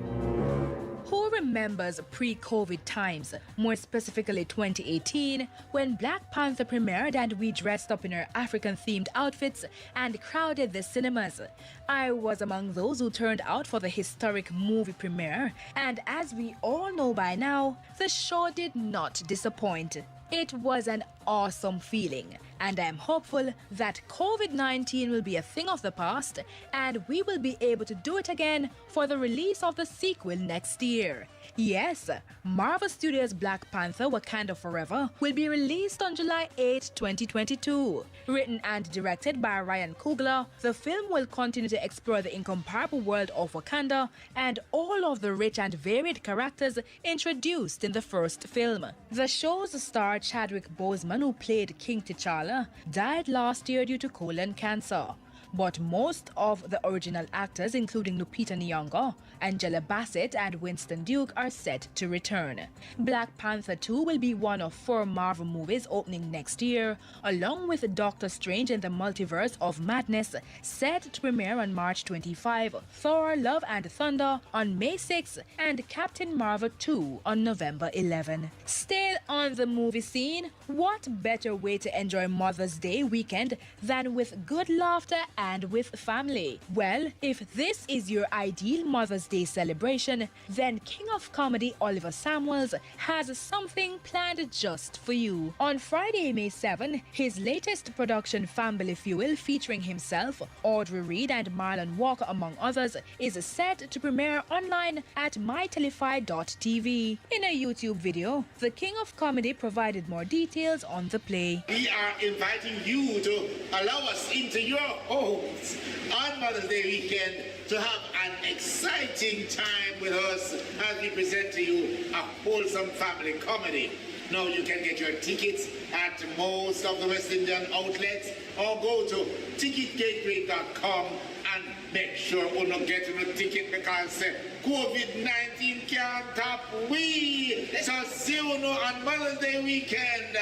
Who remembers pre-COVID times, more specifically 2018, when Black Panther premiered and we dressed up in our African-themed outfits and crowded the cinemas? I was among those who turned out for the historic movie premiere, and as we all know by now, the show did not disappoint. It was an awesome feeling, and I'm hopeful that COVID-19 will be a thing of the past and we will be able to do it again for the release of the sequel next year. Yes, Marvel Studios' Black Panther Wakanda Forever will be released on July 8, 2022. Written and directed by Ryan Coogler, the film will continue to explore the incomparable world of Wakanda and all of the rich and varied characters introduced in the first film. The show's star Chadwick Boseman, who played King T'Challa, died last year due to colon cancer. But most of the original actors, including Lupita Nyong'o, Angela Bassett, and Winston Duke, are set to return. Black Panther 2 will be one of 4 Marvel movies opening next year, along with Doctor Strange in the Multiverse of Madness, set to premiere on March 25, Thor: Love and Thunder on May 6, and Captain Marvel 2 on November 11. Still on the movie scene, what better way to enjoy Mother's Day weekend than with good laughter and with family? Well, if this is your ideal Mother's Day celebration, then King of Comedy Oliver Samuels has something planned just for you. On Friday, May 7, his latest production, Family Fuel, featuring himself, Audrey Reed, and Marlon Walker, among others, is set to premiere online at mytelefy.tv. In a YouTube video, the King of Comedy provided more details on the play. We are inviting you to allow us into your homes on Mother's Day weekend to have an exciting time with us as we present to you a wholesome family comedy. Now you can get your tickets at most of the West Indian outlets or go to ticketgateway.com and make sure you don't get no ticket because COVID-19 can't top we. So see you on Mother's Day weekend.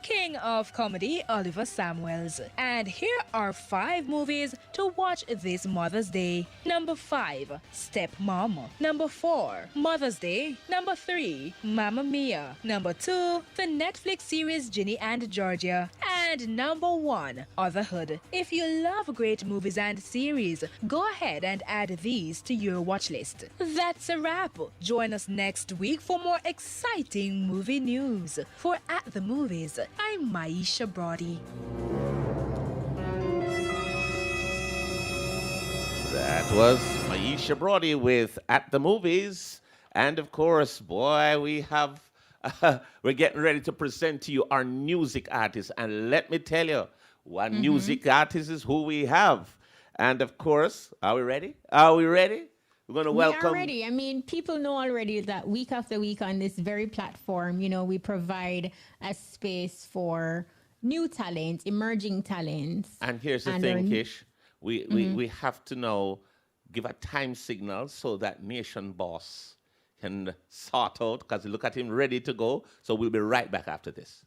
King of Comedy Oliver Samuels. And here are 5 movies to watch this Mother's Day. Number 5, Stepmom. Number 4, Mother's Day. Number 3, Mamma Mia. Number 2, the Netflix series Ginny and Georgia. And number 1, Otherhood. If you love great movies and series, go ahead and add these to your watch list. That's a wrap. Join us next week for more exciting movie news. For At the Movies, I'm Maisha Brody. That was Maisha Brody with At the Movies. And of course, boy, we have we're getting ready to present to you our music artist. And let me tell you, one Mm-hmm. music artist is who we have. And of course, are we ready? Are we ready? We're going to We are welcome. ready. I mean, people know already that week after week on this very platform, we provide a space for new talents, emerging talents, And here's the and our. thing, Kish. Mhm. We have to now give a time signal so that Nation Boss can sort out, because look at him ready to go. So we'll be right back after this.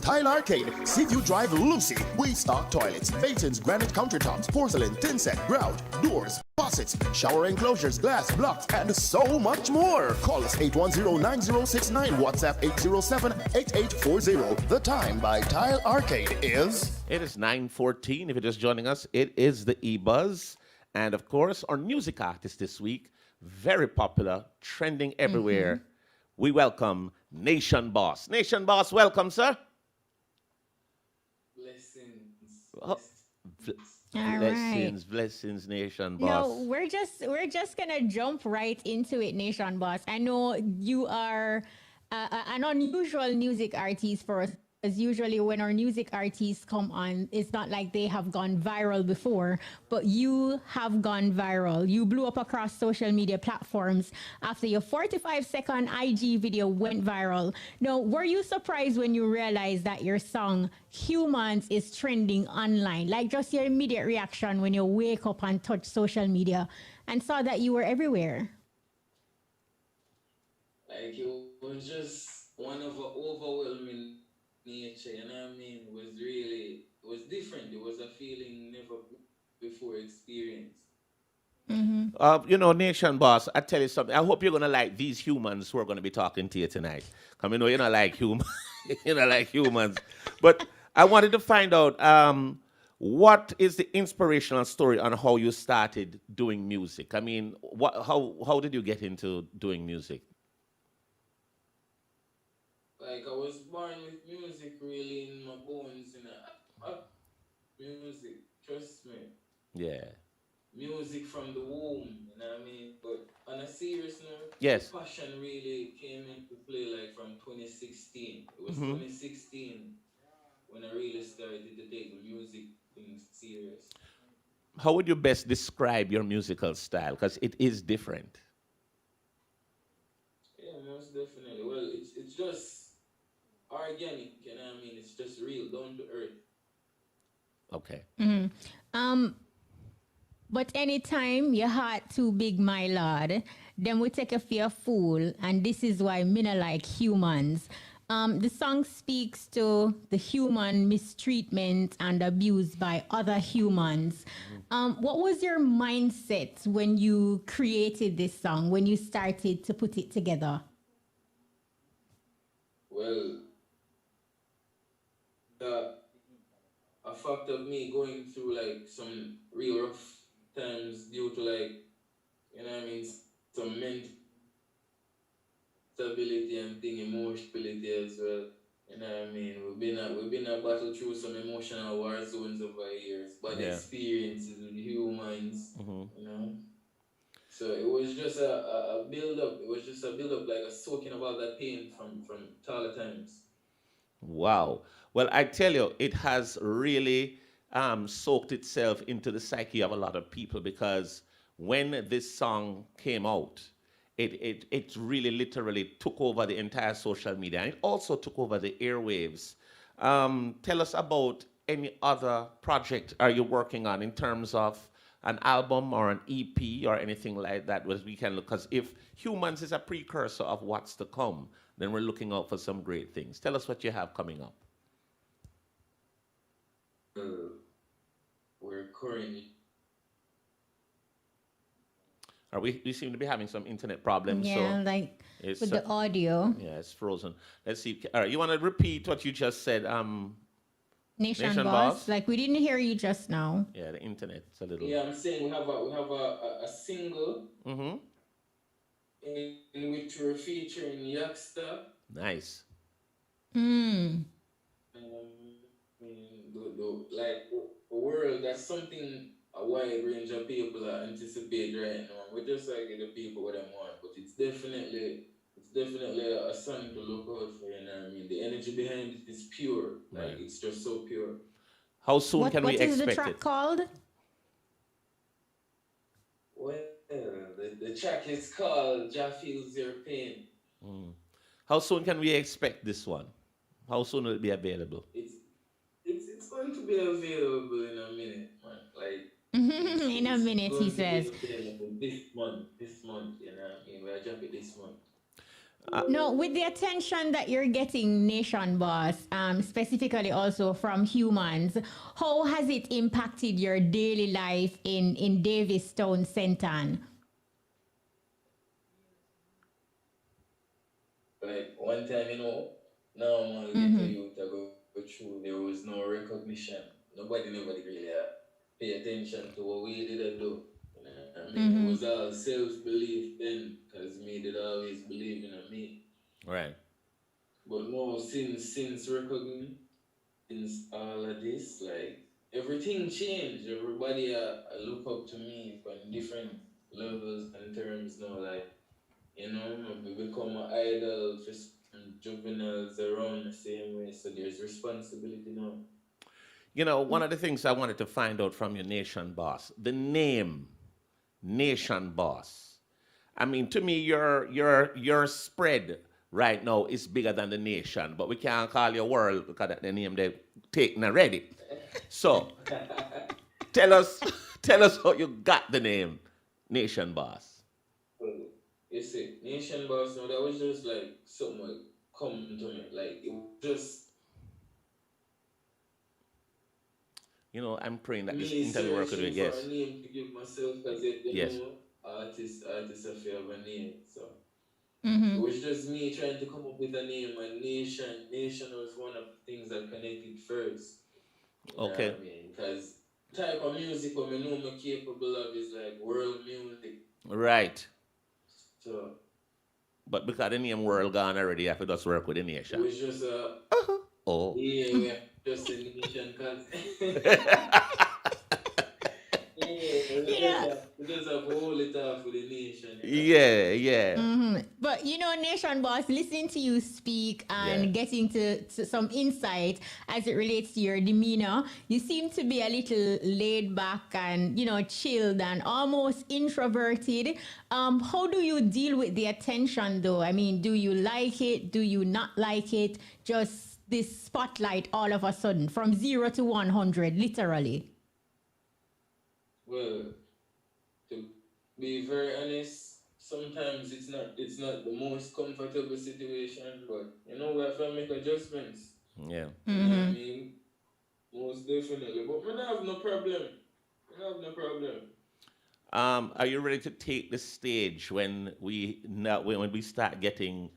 Tile Arcade, Seaview Drive, Lucy. We stock toilets, basins, granite countertops, porcelain, thin set, grout, doors, faucets, shower enclosures, glass, blocks, and so much more. Call us 810-9069, WhatsApp 807-8840. The time by Tile Arcade is... It is 9:14. If you're just joining us, it is the EBUZZ. And of course, our music artist this week, very popular, trending everywhere. We welcome Nation Boss. Nation Boss, welcome, sir. Oh, All right. blessings, Nation No, Boss. we're just gonna jump right into it, Nation Boss. I know you are an unusual music artist for us. Because usually when our music artists come on, it's not like they have gone viral before, but you have gone viral. You blew up across social media platforms after your 45-second IG video went viral. Now, were you surprised when you realized that your song Humans is trending online? Like just your immediate reaction when you wake up and touch social media and saw that you were everywhere. Like it was just one of the overwhelming nature, you know what I mean? It was different. It was a feeling never before experienced. Nation Boss, I tell you something. I hope you're gonna like these humans who are gonna be talking to you tonight. Come, you're not like human, you're not like humans. But I wanted to find out what is the inspirational story on how you started doing music. I mean, how did you get into doing music? Like I was born with music really in my bones, music, trust me. Yeah. Music from the womb, you know what I mean? But on a serious note, Yes. the passion really came into play like from 2016. It was Mhm. 2016 when I really started to take the music thing serious. How would you best describe your musical style? Because it is different. Yeah, most definitely. Well, it's just organic, you know what I mean? It's just real, down to earth. Okay. But anytime your heart too big, my lord, then we take a fear fool, and this is why me no like humans. The song speaks to the human mistreatment and abuse by other humans. What was your mindset when you created this song, when you started to put it together? Well, a fact of me going through like some real rough times due to like, you know what I mean, some mental stability and thing, emotionality as well. You know what I mean? We've been a battle through some emotional war zones over years, but Yeah. experiences with humans, Mhm. you know. So it was just a build up. It was just a build up, like a soaking of all that pain from taller times. Wow. Well, I tell you, it has really soaked itself into the psyche of a lot of people, because when this song came out, it really literally took over the entire social media, and it also took over the airwaves. Tell us about any other project are you working on in terms of an album or an EP or anything like that, where we can look, because if Humans is a precursor of what's to come, then we're looking out for some great things. Tell us what you have coming up. We're currently We seem to be having some internet problems. Yeah, so like it's, with the audio. yeah, it's frozen. Let's see. All right, you want to repeat what you just said? Nation Boss, like we didn't hear you just now. Yeah, the internet's a little. Yeah, I'm saying we have a single Mm-hmm. in which we're featuring Youngster. Nice. The world, that's something a wide range of people are anticipate right now. We're just like the people what they want, but it's definitely a song to look out for, you know what I mean? The energy behind it is pure. Like, Right. it's just so pure. How soon can we What is the expect track it? called? Well, the track is called Jah Feels Your Pain. Mm. How soon can we expect this one? How soon will it be available? It's going to be available in a minute, man. Like, In a it's minute, he going to be says. available this month, you know what I mean? We'll drop it this month. No, with the attention that you're getting, Nation Boss, specifically also from humans, how has it impacted your daily life in Davistown, Senton? Like, one time, normal little youth I go through, there was no recognition. Nobody never did really pay attention to what we did do. You know what I mean? It was all self-belief then, because me did always believe in me. Right. But no, since recognition, since all of this, like, everything changed. Everybody look up to me on different levels and terms now. Like, we become an idol for some juveniles around the same way. So there's responsibility now. One of the things I wanted to find out from your Nation Boss, the name Nation Boss. I mean, to me, your spread right now is bigger than the nation, but we can't call you world because that's the name they've taken already. So, tell us how you got the name Nation Boss. You see, Nation Boss, no, that was just like something like come to me. Like, it was just. I'm praying that this Me interview work with you. searching Yes. for a name to give myself because Yes. Artists have to have a name. So Mm-hmm. it was just me trying to come up with a name, and Nation was one of the things that connected first. You know Okay. what I mean? Because type of music I know I'm capable of is like world music. Right. So But because the name world gone already, you have to just work with the it nation. was just Oh. yeah, we have just a nation because we just have to hold it off with the nation. Yeah. But Nation Boss, listening to you speak and getting to some insight as it relates to your demeanor, you seem to be a little laid back and chilled and almost introverted. How do you deal with the attention, though? I mean, do you like it? Do you not like it? Just this spotlight all of a sudden from 0 to 100, literally. Well, to be very honest, sometimes it's not the most comfortable situation, but we have to make adjustments. Yeah. You know what I mean? Most definitely. But we don't have no problem. Are you ready to take the stage when we start getting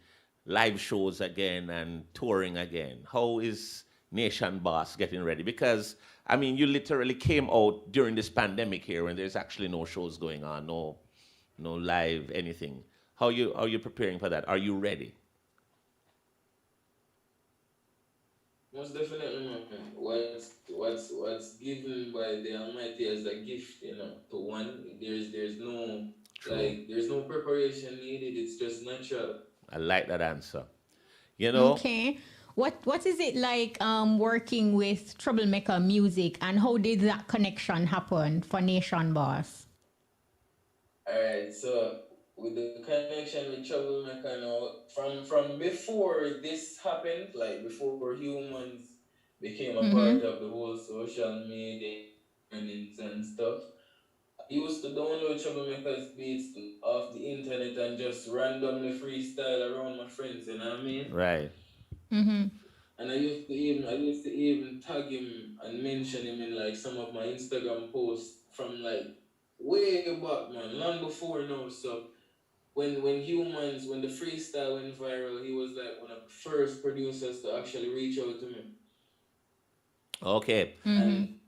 live shows again and touring again? How is Nation Boss getting ready? Because I mean, you literally came out during this pandemic here when there's actually no shows going on, no live anything. How are you preparing for that? Are you ready? Most definitely, man. What's given by the Almighty as a gift, to one, there's no there's no preparation needed. It's just natural. I like that answer. Okay. What is it like working with Troublemaker Music, and how did that connection happen for Nation Boss? Alright, so with the connection with Troublemaker now, from before this happened, like before humans became a part of the whole social media and stuff, I used to download Troublemaker's beats off the internet and just randomly freestyle around my friends, you know what I mean? Right. And I used to even tag him and mention him in like some of my Instagram posts from like way back, man, long before now. So when the freestyle went viral, he was like one of the first producers to actually reach out to me. Okay. And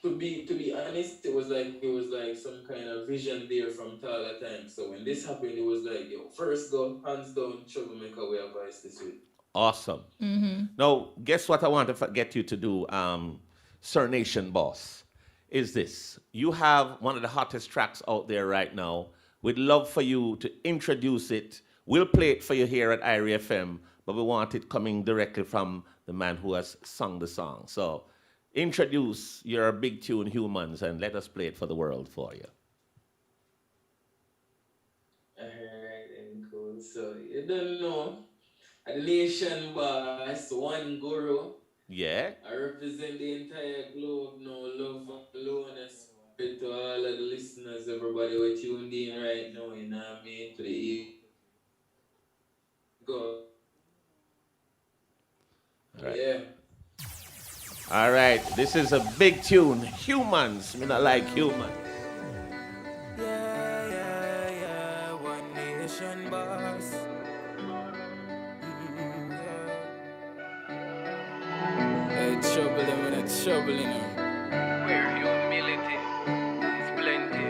to be honest, it was like some kind of vision there from Tala time. So when this happened, it was like, yo, first go, hands down, Troublemaker, we have voice this week. Awesome. Now, guess what I want to get you to do, Sir Nation Boss, is this. You have one of the hottest tracks out there right now. We'd love for you to introduce it We'll play it for you here at IRI FM, but we want it coming directly from the man who has sung the song. So introduce your big tune, Humans, and let us play it for the world for you. Alright, and cool. So, you don't know, a nation boss, one guru. Yeah. I represent the entire globe now, love alone and spirit to all of the listeners, everybody who tuned in right now, you know what I mean, to the go. All right. Yeah. All right, this is a big tune, Humans. Me not like humans. Yeah, one nation boss. It's troubling, it's troubling. Where humility is plenty,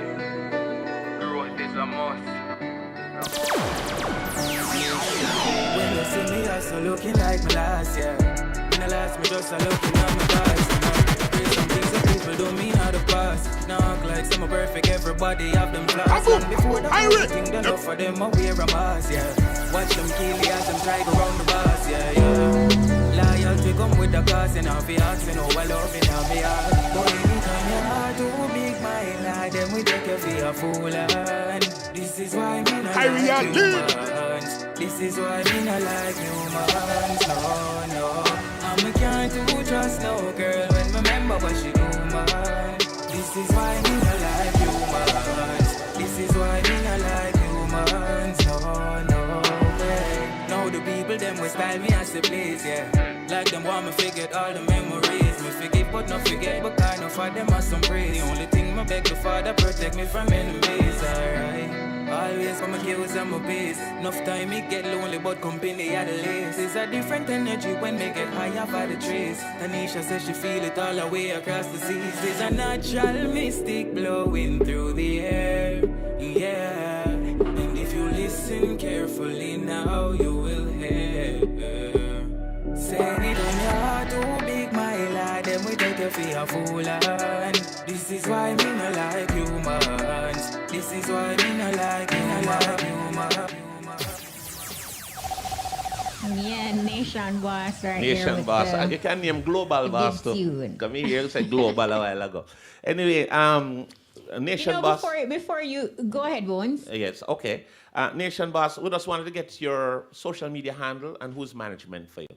growth is a must. When you see me, I so looking like my last year. In the last, me just a looking at my guys. There's some things that people don't mean how to pass. Knock like some are perfect, everybody have them flaws. And before the whole thing, the love for them, I wear a mask, yeah. Watch them kill the as them try go round the bars, yeah. Loyalty come with the cost, and I'll be asking, oh, I love it, I'll be hard. But anytime your heart too big, my lad, then we take you for a fool, and this is why me not like humans. This is why me not like humans, no. And me can't do trust no girl when me remember what she do, man. This is why me not like humans. This is why me not like humans, no. Now the people them will style me as the place, yeah. Like them want me forget all the memories. Me forgive but not forget, but kind of for them are some praise. The only thing me beg the Father protect me from enemies, alright. Always for my kills and my base. Enough time me get lonely, but company at the least. It's a different energy when me get higher by the trees. Tanisha says she feel it all the way across the seas. There's a natural mystic blowing through the air, yeah. And if you listen carefully now, you will hear. Say it on your heart too big, my lad, then we take you for a fool, and this is why me not like humans. This is why me not like humans. Yeah, Nation Boss right Nation here. Boss. You can name Global Boss too. Come here, you said Global a while ago. Anyway, Nation Boss. Before you go ahead, Bones. Yes, okay. Nation Boss, we just wanted to get your social media handle and who's management for you.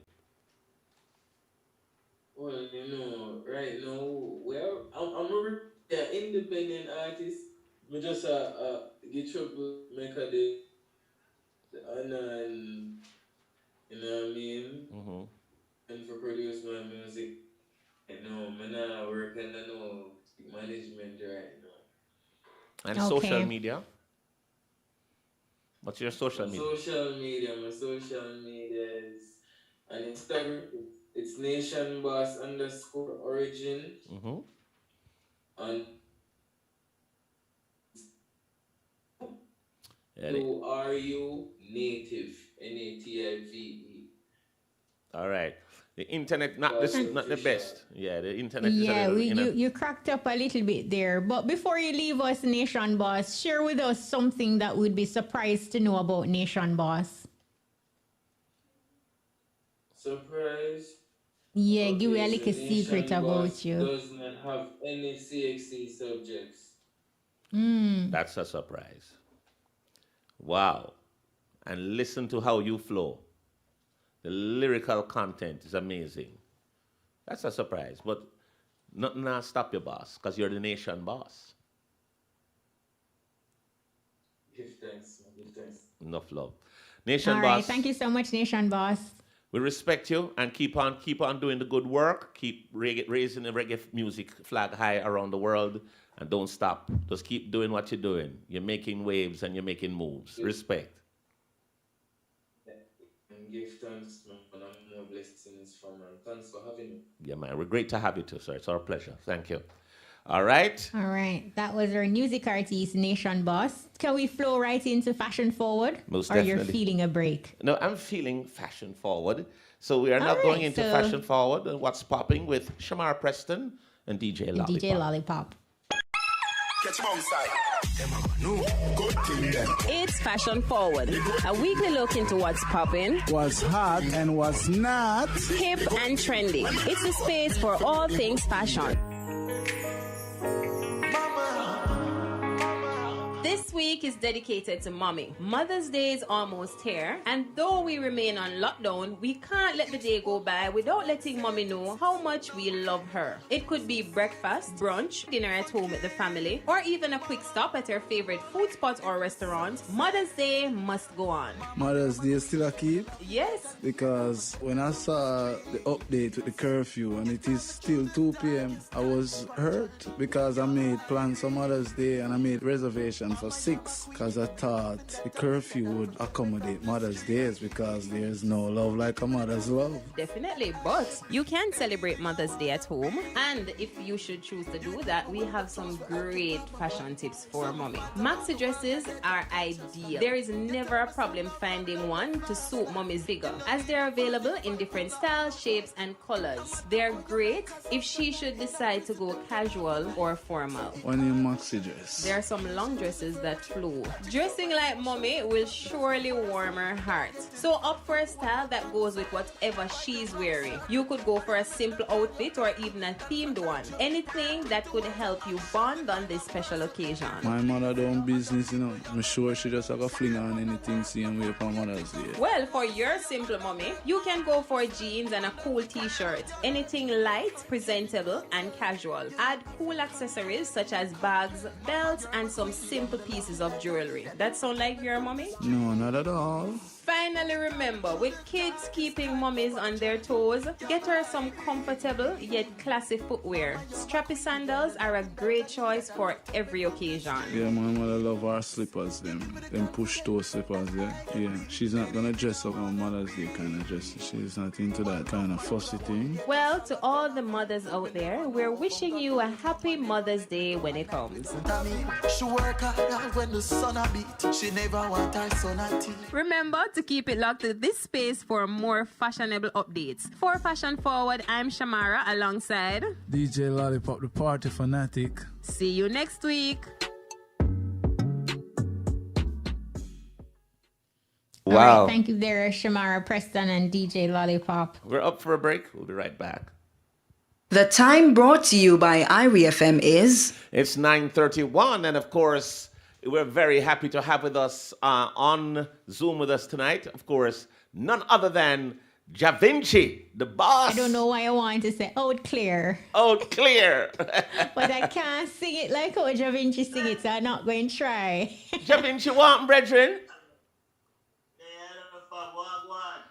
Well, you know, right now, well, I'm a independent artist. I just get trouble, make a the honor and, you know what I mean? Mm-hmm. And for produce my music. You know, I'm not working on no management right now. And social media? What's your social media? My social media is on Instagram. It's nationboss_origin. Mm-hmm. On URU native, NATIVE. All right. The internet not the best. Yeah, the internet is Yeah, a little, you cracked up a little bit there. But before you leave us, Nation Boss, share with us something that we'd be surprised to know about Nation Boss. Surprise? Yeah, Okay, give me a so little secret Nation about Boss you. does not have any CXC subjects. That's a surprise. Wow. And listen to how you flow. The lyrical content is amazing. That's a surprise. But nothing will stop you, boss, because you're the Nation Boss. Give thanks. Enough love. Nation All Boss. right, thank you so much, Nation Boss. We respect you and keep on doing the good work. Keep raising the reggae music flag high around the world, and don't stop. Just keep doing what you're doing. You're making waves and you're making moves. Respect. And give thanks, man. And more blessings from man. Thanks for having me. Yeah, man. We're great to have you too, sir. It's our pleasure. Thank you. All right. All right, that was our music artist, Nation Boss. Can we flow right into Fashion Forward? Most or definitely. you're feeling a break? No, I'm feeling fashion forward. So we are now All going right, into so- fashion forward and what's popping with Shamar Preston and DJ Lollipop. DJ Lollipop. Catch my side. It's Fashion Forward, a weekly look into what's popping, what's hot and what's not, hip and trendy. It's a space for all things fashion. This week is dedicated to mommy. Mother's Day is almost here, and though we remain on lockdown, we can't let the day go by without letting mommy know how much we love her. It could be breakfast, brunch, dinner at home with the family, or even a quick stop at her favorite food spot or restaurant. Mother's Day must go on. Mother's Day still a keep? Yes. Because when I saw the update with the curfew and it is still 2 p.m., I was hurt because I made plans for Mother's Day and I made reservations for 6 because I thought the curfew would accommodate Mother's Days because there's no love like a mother's love. Definitely, but you can celebrate Mother's Day at home, and if you should choose to do that, we have some great fashion tips for mommy. Maxi dresses are ideal. There is never a problem finding one to suit mommy's figure, as they're available in different styles, shapes, and colors. They're great if she should decide to go casual or formal. When you maxi dress? There are some long dresses that flow. Dressing like mommy will surely warm her heart. So opt for a style that goes with whatever she's wearing. You could go for a simple outfit or even a themed one. Anything that could help you bond on this special occasion. My mother don't business, you know. I'm sure she just have a fling on anything same way for Mother's Day. Well, for your simple mommy, you can go for jeans and a cool t-shirt. Anything light, presentable, and casual. Add cool accessories such as bags, belts, and some simple pieces of jewelry. That sound like your mommy? No, not at all. Finally, remember, with kids keeping mummies on their toes, get her some comfortable yet classy footwear. Strappy sandals are a great choice for every occasion. Yeah, my mother love our slippers, them push toe slippers, yeah. She's not gonna dress up on Mother's Day kind of dress. She's not into that kind of fussy thing. Well, to all the mothers out there, we're wishing you a happy Mother's Day when it comes. She work hard when the sun a beat. She never want her son a tea. Remember to keep it locked to this space for more fashionable updates. For Fashion Forward, I'm Shamara alongside DJ Lollipop, the party fanatic. See you next week. Wow. All right, thank you there, Shamara Preston and DJ Lollipop. We're up for a break. We'll be right back. The time brought to you by IRI FM is... It's 9:31, and of course, we're very happy to have with us on Zoom with us tonight, of course, none other than Vinci, the boss. I don't know why I want to say out clear. Out clear. But I can't sing it like how Vinci sing it, so I'm not going to try. Vinci, what, brethren?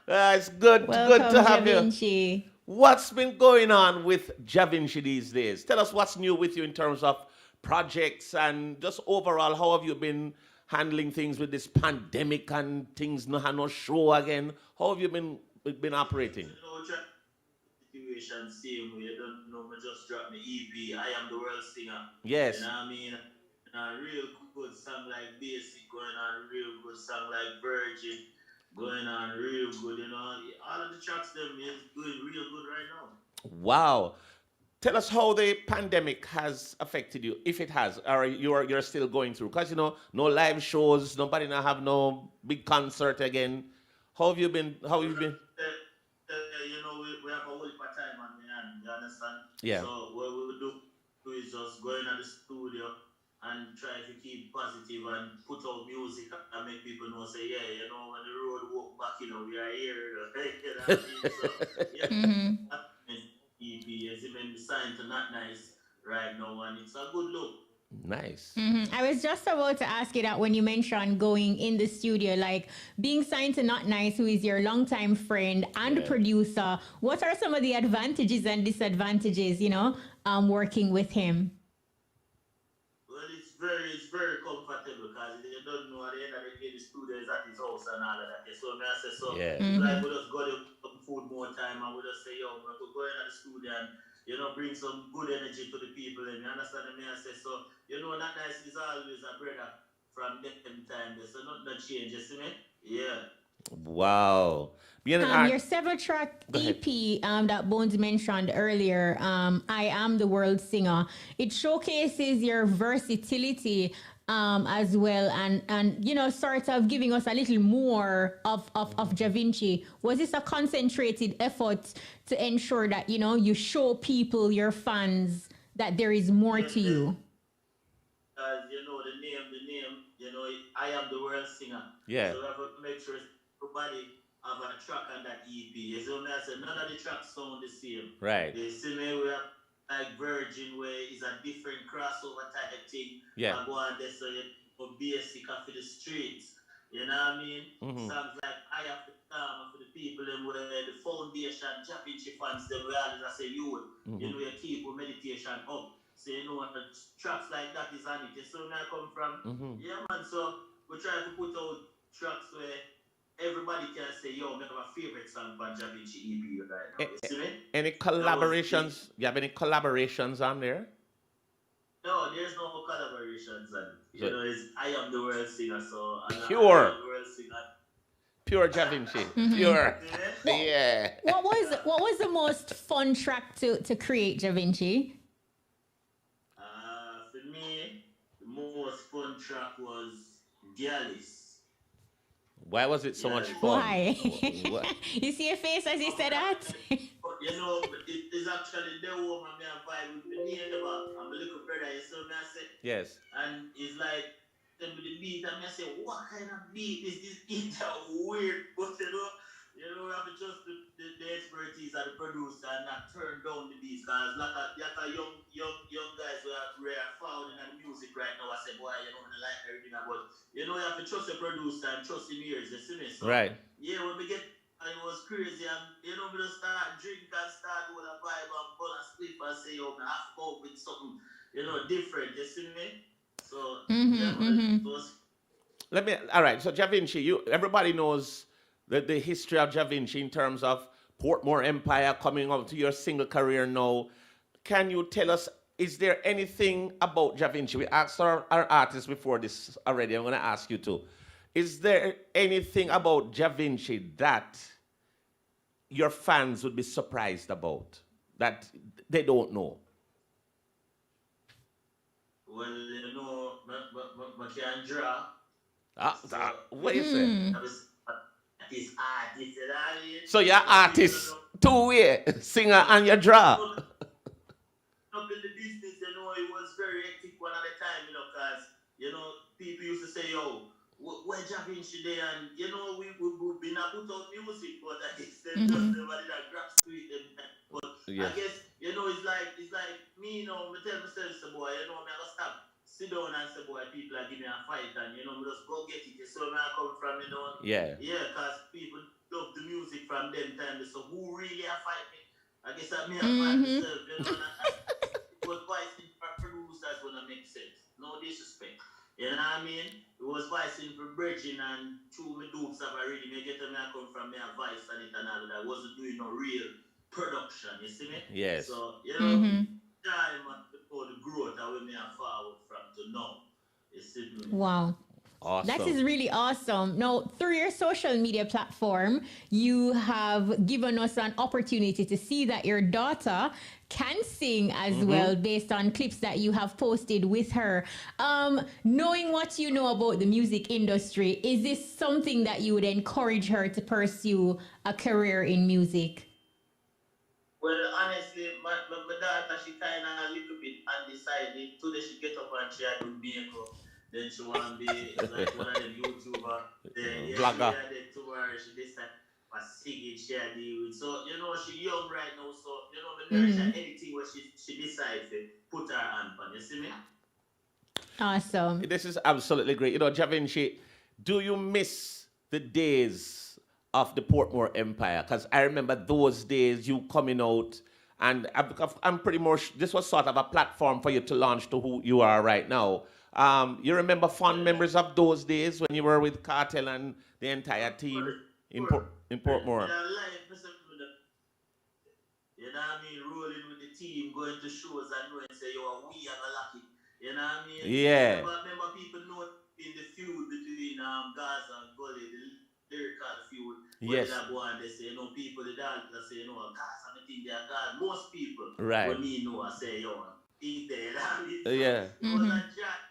It's good, Welcome, good to have Vinci. you. What's been going on with Vinci these days? Tell us what's new with you in terms of projects and just overall, how have you been handling things with this pandemic and things no show again? How have you been operating? Situation same way. You don't know, I just dropped my EP. I am the world singer. Yes. You know what I mean? A real good song like Basic going on, real good song like Virgin going on, real good. You know, all of the tracks them is doing real good right now. Wow. Tell us how the pandemic has affected you, if it has, or you're still going through. Because, you know, no live shows, nobody now have no big concert again. How have you been? You know, we have a whole heap of time on the hand, you understand? Yeah. So what we do is just go in at the studio and try to keep positive and put out music and make people know, say, yeah, you know, when the road walk back, you know, we are here. You know what I mean? So, yeah. EP has been signed to Not Nice right now, and it's a good look. Nice. I was just about to ask you that when you mentioned going in the studio, like being signed to Not Nice, who is your longtime friend and producer. What are some of the advantages and disadvantages, you know, working with him? Well, it's very comfortable because you don't know at the end of the day the studio is at his house and all of that. So I say so. Like we just got some food more time and we just say, yo, we could go in at the studio and, you know, bring some good energy to the people. And you understand me? I say so. You know, Not Nice is always a brother from them time. So nothing changes, see me? Yeah. Wow. Your 7-track EP that Bones mentioned earlier, I Am the World Singer, it showcases your versatility as well, and you know, sort of giving us a little more of Da Vinci. Was this a concentrated effort to ensure that, you know, you show people, your fans, that there is more to you? You know, the name, you know, I am the world singer. Yeah. So we have to make sure everybody have a track on that EP. You see what I said? None of the tracks sound the same. Right. You see me? We have like Virgin, where it's a different crossover type thing. Yeah. I go on there, so you go basic for the streets. You know what I mean? Songs like I Have the Time for the people, and where the foundation, championship fans, them, where always I say, you know, you keep your meditation up. So you know, tracks like that is on it. You see where I come from? Yeah, man. So we try to put out tracks where everybody can say, yo, I have a favorite song by Da Vinci EP right now. You see me? Any collaborations? You have any collaborations on there? No, there's no collaborations on it. You know, I am the world singer, so Pure. I am the world singer. Pure Da Vinci. Pure. Yeah. What was the most fun track to create, Da Vinci? For me, the most fun track was Gallus. Why was it so much fun? Why? You see your face as you said that? You know, it is actually the woman me a vibe with the neighbor. I'm a little brother, you see me I say? Yes. And it's like, tell me the beat, and I say, what kind of beat is this? It's weird, but you know, we have to trust the expertise of the producer and not turn down the beats. Because like a young guys who are founding in music right now, I say, boy, you don't like everything, but you know, you have to trust the producer and trust the ears, you see me? So, right. Yeah, when we get, it was crazy, and you know, we just start drink and start with a vibe and bun and split and say, yo, I have to go with something, you know, different, you see me? So, yeah, man, it was... All right, so Da Vinci, everybody knows the history of Da Vinci in terms of Portmore Empire coming up to your single career now. Can you tell us, is there anything about Da Vinci? We asked our artists before this already. I'm going to ask you too. Is there anything about Da Vinci that your fans would be surprised about, that they don't know? Well, you know, I can draw. What you say? This artist, you know what I mean? So you're artist, two-way, singer and you draw. Up in the business, you know, it was very hectic one at a time, you know, because, you know, people used to say, yo, where Da Vinci there? And, you know, we've been a put out music, but I guess just nobody that grabs to it. But I guess, you know, it's like me, you know, I tell myself, so boy, you know, I'm going to stop. Sit down and say, boy, people are giving me a fight, and you know, just go get it. You see where I come from, you know? Yeah. Yeah, because people love the music from them times. So who really are fight me? I guess I may have fight myself, you know? It was voicing for producers when it makes sense. No disrespect. You know what I mean? It was voicing for Bridging and two me dupes have already. Me get them I come from me a voice and it and all that. I wasn't doing no real production, you see me? Yes. So, you know, time before the growth that we may have forward from to now. You see me? Wow. Awesome. That is really awesome. Now, through your social media platform, you have given us an opportunity to see that your daughter can sing as well, based on clips that you have posted with her. Knowing what you know about the music industry, is this something that you would encourage her to pursue a career in music? Well, honestly, my daughter, she kind of a little bit undecided. Today she get up and she had to makeup. Then she want to be like one of them YouTuber. Then Vlogger. She decided for singing, she had to. So, you know, she young right now. So, you know, anything where she decides to put her hand on. You see me? Awesome. This is absolutely great. You know, Da Vinci, do you miss the days of the Portmore Empire? Because I remember those days, you coming out, and I'm pretty much, this was sort of a platform for you to launch to who you are right now. You remember fond memories of those days when you were with Cartel and the entire team in Portmore? You know what I mean? Rolling with the team, going to shows and going and say, yo, we are lucky. You know what I mean? Yeah. Remember people know in the feud between Gaza and Gully, the lyrical feud. Yes. Where they go and they say, you know, people, the dancers say, you know, Gaza, I think they are God. Most people, right, when me know, I say, yo, eat there. Yeah. It was a chat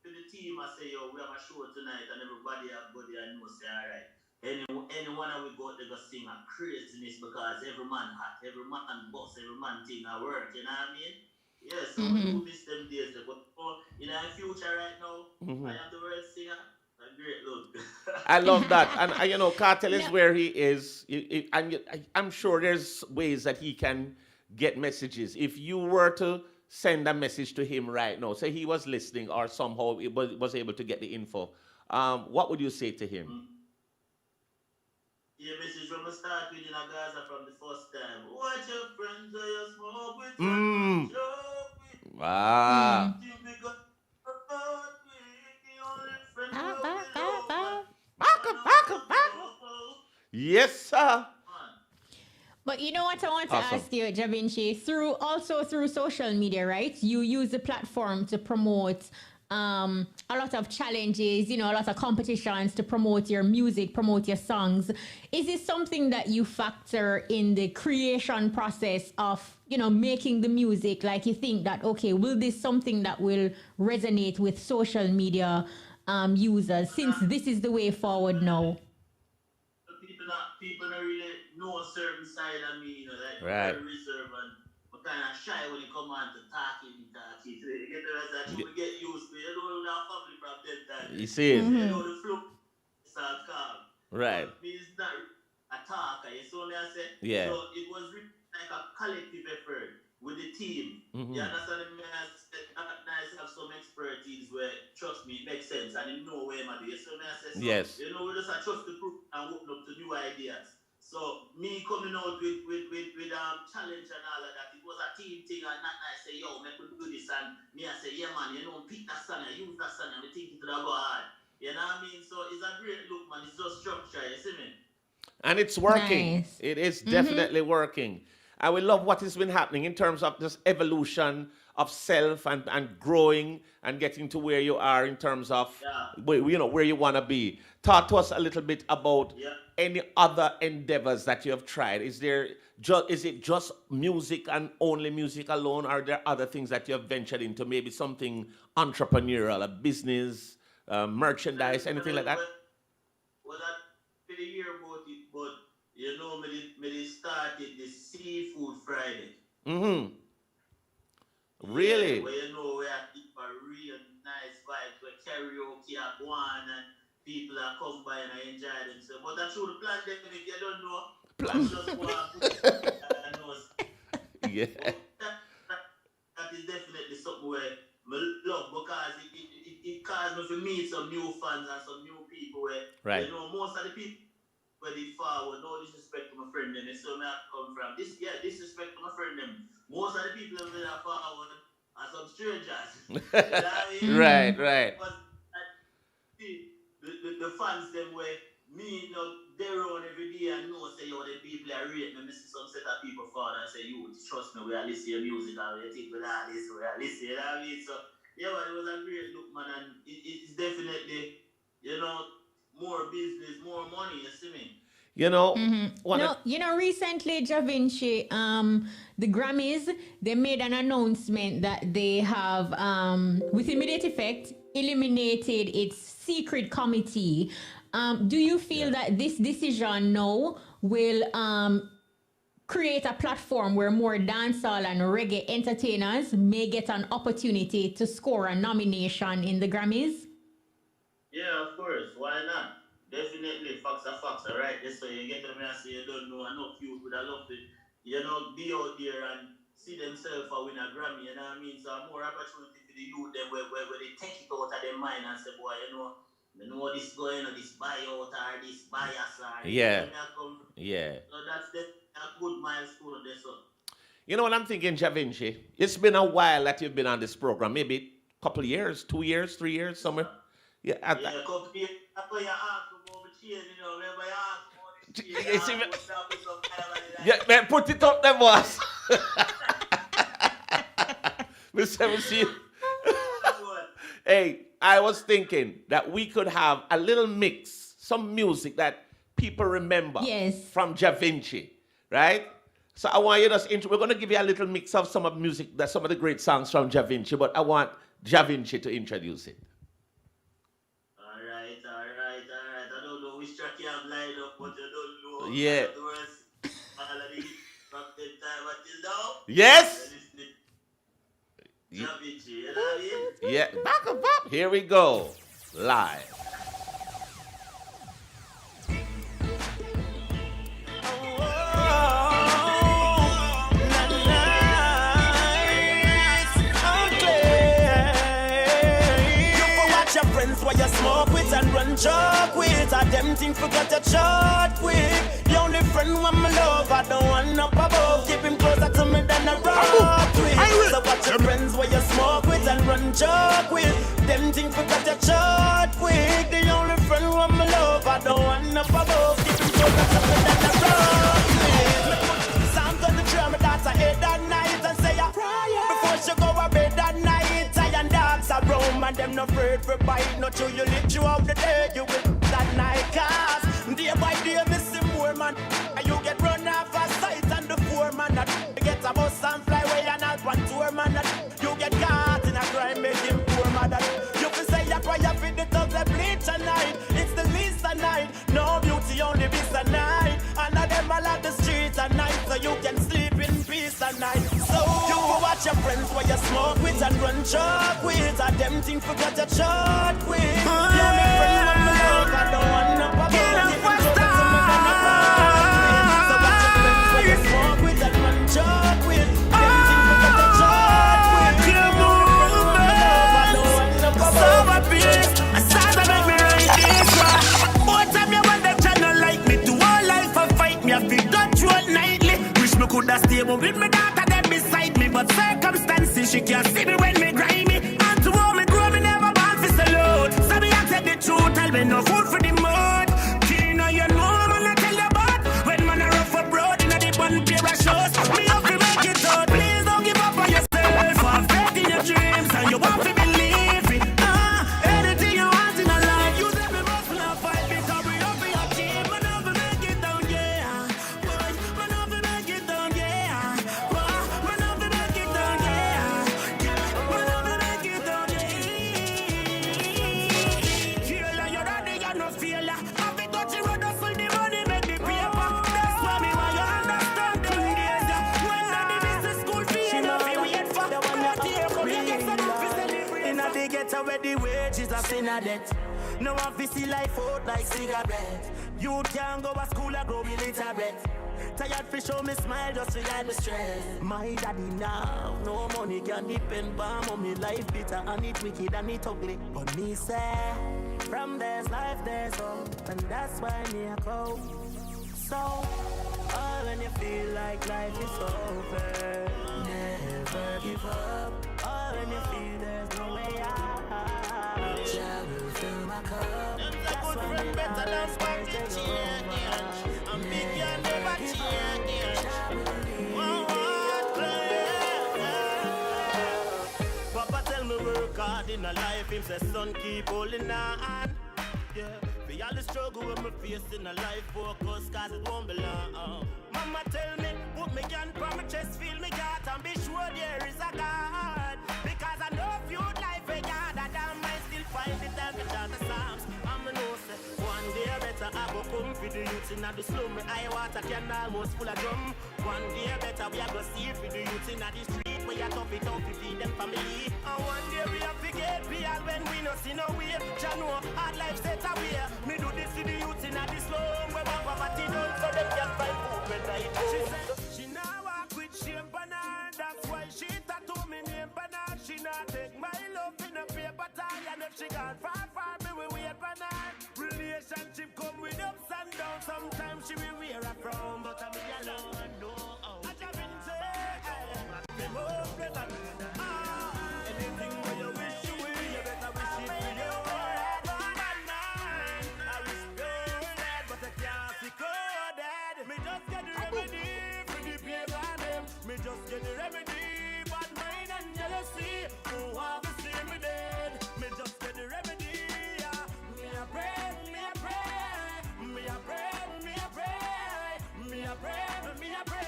to the team, I say, yo, we have a show tonight, and everybody I know say, all right. Anyone that we go, they go sing a craziness because every man hot, every man boss, every man thing at work, you know what I mean? Yeah, so we do miss them days. But in our future right now, I am the world singer. A great look. I love that. And you know, Cartel is where he is. I'm sure there's ways that he can get messages. If you were to send a message to him right now, say he was listening or somehow he was able to get the info, what would you say to him? Yeah, message from the start with in a Gaza from the first time. Watch your friends or you smoke with Wow. Yes, sir. But you know what I want to ask you, Javinci? Through social media, right? You use the platform to promote a lot of challenges, you know, a lot of competitions to promote your music, promote your songs. Is this something that you factor in the creation process of, you know, making the music? Like you think that, okay, will this something that will resonate with social media users since this is the way forward now? People don't really know a certain side of me, you know, like right. Very reserved and I'm kind of shy when it come on to talking. You get the rest that you get used to. You know, our family from that time. You see it. You know, the flow is all calm. Right. But me is not a talker, you saw me I said? Yeah. So it was really like a collective effort with the team. You understand me? I said, nice have some expertise where, trust me, it makes sense and you know where I'm doing. So me I said, so, yes. you know, we just trust the group and open up to new ideas. So me coming out with challenge and all of that, it was a team thing and not I say, yo, me could do this and me I say, yeah man, you know, pick that song and use that song and we think it will go hard. You know what I mean? So it's a great look, man. It's just structure, you see me? And it's working. Nice. It is definitely working. And we love what has been happening in terms of this evolution of self and growing and getting to where you are in terms of you know where you want to be. Talk to us a little bit about any other endeavors that you have tried. Is it just music and only music alone, or are there other things that you have ventured into? Maybe something entrepreneurial, a business, merchandise, anything like that? Well, I didn't hear about it, but you know, me started the Seafood Friday. Really? Yeah, where you know where people are real nice vibes, where karaoke are going and people are come by and I enjoy themselves. But that's true, the pandemic, you don't know. Just yeah. That is definitely something where I love because it caused me to meet some new fans and some new people where, you know, most of the people where they forward, no disrespect to my friend them, so me have come from. Disrespect to my friend them. Most of the people that are forward are some strangers. You know what I mean? Right. But the fans them where me, you know, they run every day and know say, yo, the people are rate me. I see some set of people forward and say, you trust me, we are listening to your music and we think we are listening, you know what I mean? So yeah, but it was a great look, man, and it's definitely, you know, more business, more money, you see me? You know, recently, Javinci, the Grammys, they made an announcement that they have, with immediate effect, eliminated its secret committee. Do you feel that this decision now will create a platform where more dancehall and reggae entertainers may get an opportunity to score a nomination in the Grammys? Yeah, of course. Why not? Definitely, facts are facts, all right? So you get to me and say you don't know enough youth would have loved it, you know, be out there and see themselves win a Grammy, you know what I mean? So more opportunity for the youth them where they take it out of their mind and say, boy, you know this going on, this buyout or this bias or yeah. So that's a good milestone there, so. You know what I'm thinking, Javinci? It's been a while that you've been on this program, maybe a couple of years, 2 years, 3 years, somewhere. Yeah, a couple of years. That's why you asked about the chain, you know, remember you asked about the chain. Yeah, man, put it up there, boss. Mr. MC. Hey, I was thinking that we could have a little mix, some music that people remember from Javinci, right? So I want you to, we're going to give you a little mix of some of music, some of the great songs from Javinci, but I want Javinci to introduce it. but you don't know. Yeah. The rest, all of the from the time until now. Yes. Vinci, you know what I mean? Yeah. Back up. Here we go. Live. Why you smoke with and run joke with? I them think forget your short quick. The only friend when my love, I don't want up above. Keep him closer to me than a rock with. So watch your friends where you smoke with and run joke with. Them think forget your short quick. The only friend when my love, I don't want up above. Keep him closer to me than a rock with. Sound to the drum, that's a head that night and say a prayer before she go to bed that night. Dogs are roam and them no afraid for bite. Not you, you live throughout the day. You will that night cause day by day missing more man. And you get run off a sight and the four man that get a bus and fly away and out one tour man that you get caught in a crime making poor man that you can say your prayer for the thugs that bleach a night. It's the least a night. No beauty only beats a night. And of them all at the streets at night so you can sleep in peace at night. So you go watch your friends where you smoke with and run chalk with. I them think forget your short with. The only friend when me love I don't want no papa. Get up for star. So watch your friends where you smoke with and run chalk with. Them think forget your short with. The only friend when me love I don't want no papa. So my bitch, I start to make me write this one. What time you want them channel like me to all life and fight me? I feel touch roll nightly. Wish me coulda stay with me daughter them beside me, but circumstances she can't see me when me grimy. And to all me grow me never born for salute. So me I tell the truth, tell me no food for the mud. Kina you know man I tell you about when man a rough abroad inna the bun pair of shows. Me have to make it out. Please don't give up on yourself. Have faith in your dreams and you want to believe it. Anything you want in a life, you say me must not fight because we up for your team. Man have to make it down, yeah. Boy, man have to make it down, yeah. Boy, man have to make it down, yeah. Man have to make it down, yeah. Killer, you're ready, you're no failure. Have it touch you, hustle the money, make the paper. That's why me want you understand them days. When the business school fee, she no be wait for. The one that take up, you get some to celebrate. Inna the ghetto where the wages are sin a debt. No one fi see life out like cigarette. You can't go to school and grow me literate. Tired fi show me smile just to hide the stress. My daddy now, no money can depend on me. Life bitter and it wicked and it ugly. But me say, from there's life there's hope, and that's why me a go. So, all when you feel like life is over, never give up. All when you feel there's no way out, I will fill my cup. That's why me better than what you change. I'm big and never change. Papa tell me work hard in a life. Him say son keep holding on. Yeah, for all the struggle with me face in a life, focus cause it won't belong. Mama tell me, put me hand on my chest, feel me heart, and be sure there is a God. Because I know if you'd life a God, that I might still find the time to chant the Psalms. I'm a know say, one day better I go come for the youth in the slum. My eye water can almost full of drum. One day better we are go see for the youth in the street, where you tough it out to feed them family. And one day we have to get real when we no see no way. Jah know hard life set away. Me do this to the youth in the slum, where my poverty done so them can find food when I go. She said she now walk with shame banana. That's why she tattoo me name banana. She not take my love in a paper tie. And if she gone far, far, me we wait banana. Relationship come with ups and downs. Sometimes she will wear a frown, but I'm alone. No, I just been saying, me move better. Anything where you wish you will, you better wish it for you. I respect that, but I can't see coded. Me just get the remedy for the paper them. Me just get the remedy, bad mind and jealousy. Who want to see me dead? Me just get the remedy. Me a pray, me a pray, me a pray, me a pray, me a pray, me a pray.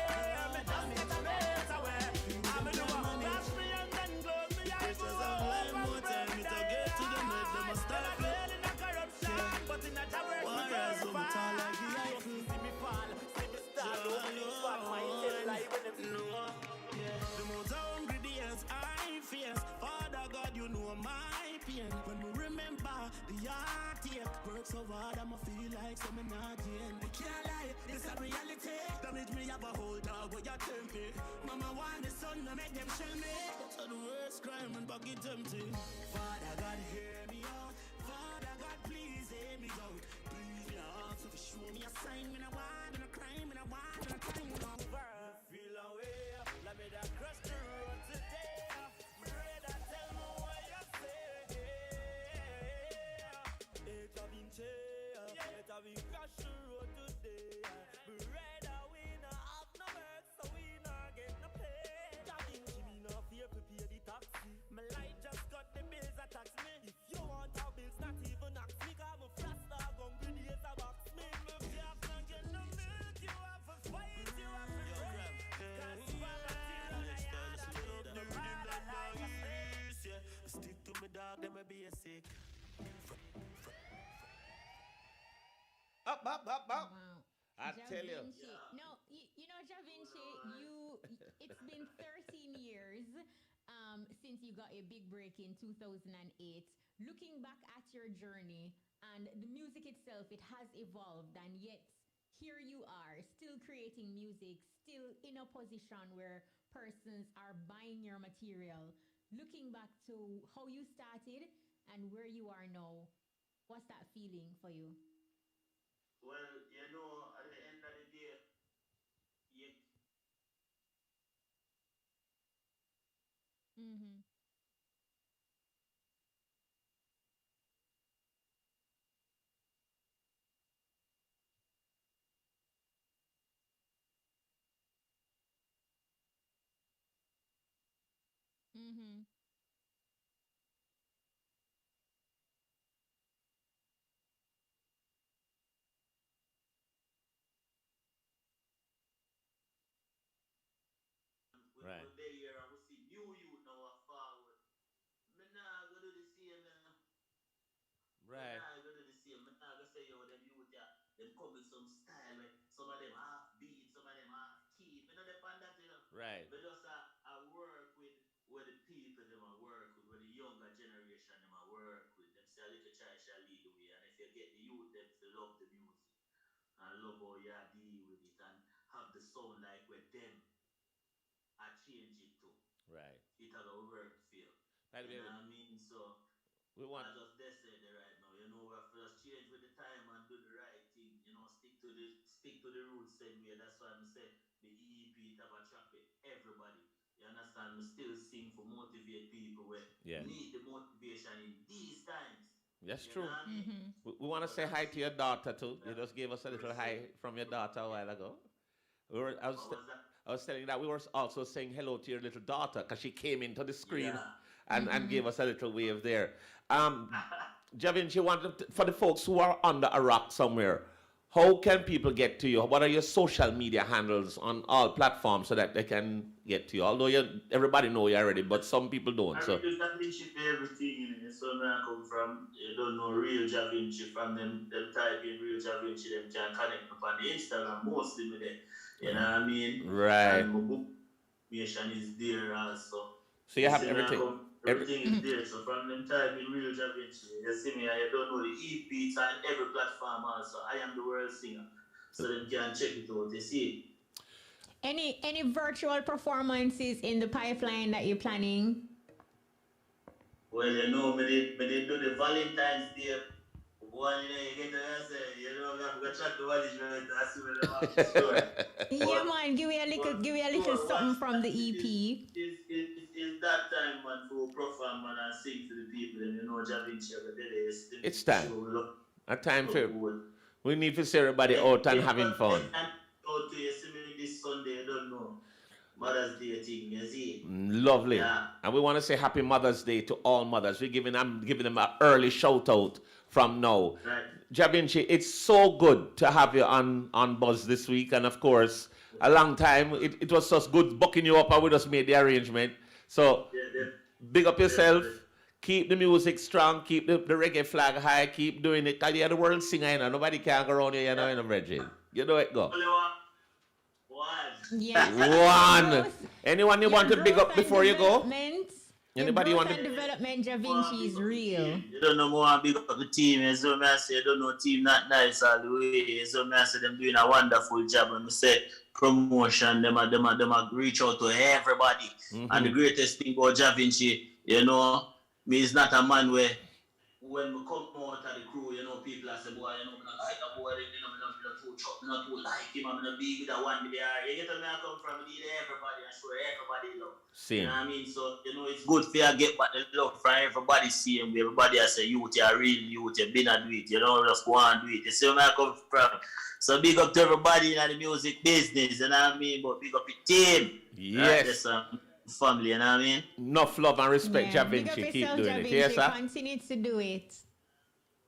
so hard, I'ma feel like so me not gain. I can't lie, this a reality. Damage me have a whole dog where you tell me. Mama want the sun to make them shell me. That's the worst crime and bucket empty. Father God, hear me out. Father God, please hear me out. Please me out, so show me a sign. Me no want, me no crime, me no want, me no crime. Feel away, let me that cross the road today. Brother, tell me what you say. It's a Vinci, it's a Vinci cross the road today. Brother, we not have no work, so we not get no pay. Da Vinci, me no fear to pay the taxi. My life just got the bills that tax me. If you want our bills, not even ask me. Cause I'm a fast dog, hungry days a box me. If you have not get no milk, you have to fight, you have to pray. Stick to me dog, them a basic. Up. Wow. I Ja tell you. Vinci. No, you know, Ja Vinci, it's been 13 years since you got a big break in 2008. Looking back at your journey and the music itself, it has evolved, and yet here you are, still creating music, still in a position where persons are buying your material. Looking back to how you started and where you are now, what's that feeling for you? Well, you know, at the end of the day, you Mm-hmm. Mm-hmm. Right. we there here and we see new youth now are forward. Me nah go do the same now. Right. Me nah go do the same. Me nah go say yo them youth yeah, them come with some style where some of them half beat, some of them half key. Me not depend that you know. Right. Me just I work with where the people them I work with, where the younger generation them I work with. Them say a little child shall lead the way, and if you get the youth them to love the music and love how you deal with it and have the sound like with them, I change it too. Right. It has a work for you. By the You way, know what I mean? So we want. I just they say it right now. You know, we have to just change with the time and do the right thing. You know, stick to the roots same way. That's why I say the EEP it have a track with everybody. You understand? We still sing for motivate people where Yeah. need the motivation in these times. That's You know true. what I mean? We want to But say I'm hi to your saying daughter too. You just gave us a little hi from your daughter a while ago. what was that? I was telling you that we were also saying hello to your little daughter because she came into the screen Yeah. and gave us a little wave there. Javin, she wanted for the folks who are under a rock somewhere, how can people get to you? What are your social media handles on all platforms so that they can get to you? Although everybody know you already, but some people don't. I So read Da Vinci for everything in it. So where I come from, you don't know real Da Vinci from them type in real Da Vinci, them can connect up on the Instagram mostly with it. You know what I mean? right. And my book information is there also. So you have see me, I everything. come, everything is there. So from them type in real Da Vinci, you see me, I don't know the EP, it's on every platform also. I am the world singer. So them can check it out, you see. Any virtual performances in the pipeline that you're planning? Well, you know, me did do the Valentine's Day one, you know, you get to say, you know, I'm gonna chat to management and see where they want to store. Yeah, man, give me a little something from the EP. It's that time, man, for perform man, and sing to the people, and you know, Ja Vinci, It's time. A time for we need to see everybody out and having fun. Out to you, see me this Sunday, you don't know. Mother's Day thing, you see. Lovely. Yeah. And we want to say Happy Mother's Day to all mothers. I'm giving them an early shout out from now. Right. Ja Vinci, it's so good to have you on Buzz this week. And of course, a long time. It was just good booking you up and we just made the arrangement. So big up yourself. Keep the music strong. Keep the reggae flag high. Keep doing it. Because you're the world singer, you know. Nobody can go around you, you know, Virgin. You know it, go. One. Yeah. One. Anyone you want to big up before you go? Anybody growth want and to? development, Da Vinci is real. You don't know more big up the team, so I say you don't know team not nice all the way. So I say them doing a wonderful job, and I say promotion, them a reach out to everybody. And the greatest thing about Da Vinci, you know, me is not a man where when we come out of the crew, you know, people are say, boy, you know, me not like a boy, you know, me not too chop, me not too like him, I'm not big with that one with the eye. You get where I come from, I need everybody and show everybody love. Same. You know what I mean? So, you know, it's good for you to get back the love from everybody seeing where everybody has say, youth, you're real youth, you've been a do it, you don't just go and do it. You see where I come from? So big up to everybody in the music business, you know what I mean? But big up your team. Yes. Right? Family, you know what I mean? Enough love and respect, Da Big Vinci. up Keep yourself, doing Da it. Vinci. Yes, sir? Continue to do it.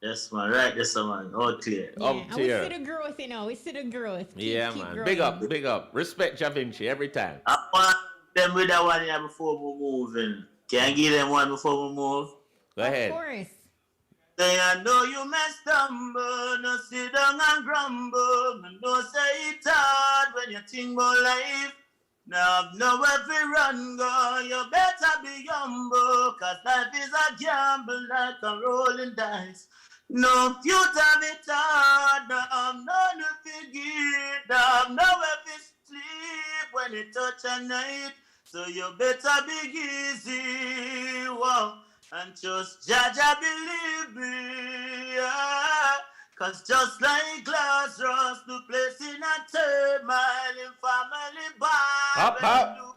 Yes, man. Right, yes, man. All clear. Yeah. And we see the growth, you know. We see the growth. Yeah, keep man. growing. Big up. Respect Da Vinci every time. I want them with that one here before we move. Can I give them one before we move? Go ahead. Of course. Say, I know you may stumble, no sit down and grumble. I know say it's hard when you think about life. Now, nowhere to run, go. You better be humble, cause life is a gamble like a rolling dice. No future it hard, no forget, nowhere to sleep when it touch a night. So you better be easy, wow, and just judge I believe me, yeah. Cause just like Lazarus, the place in a turmoil in family bar.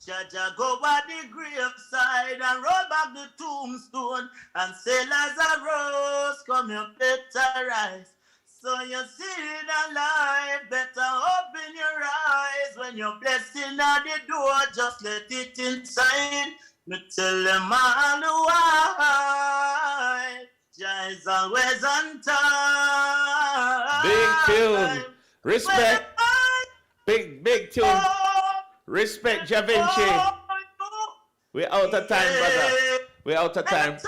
Jaja go at the graveside and roll back the tombstone and say, Lazarus, come here, better rise. So you see it alive, better open your eyes. When your blessing at the door, just let it inside. Me tell them all the while, Jah is always on time. Big tune. Respect. Big tune. Respect, Da Vinci. We're out of time, brother. We're out of time.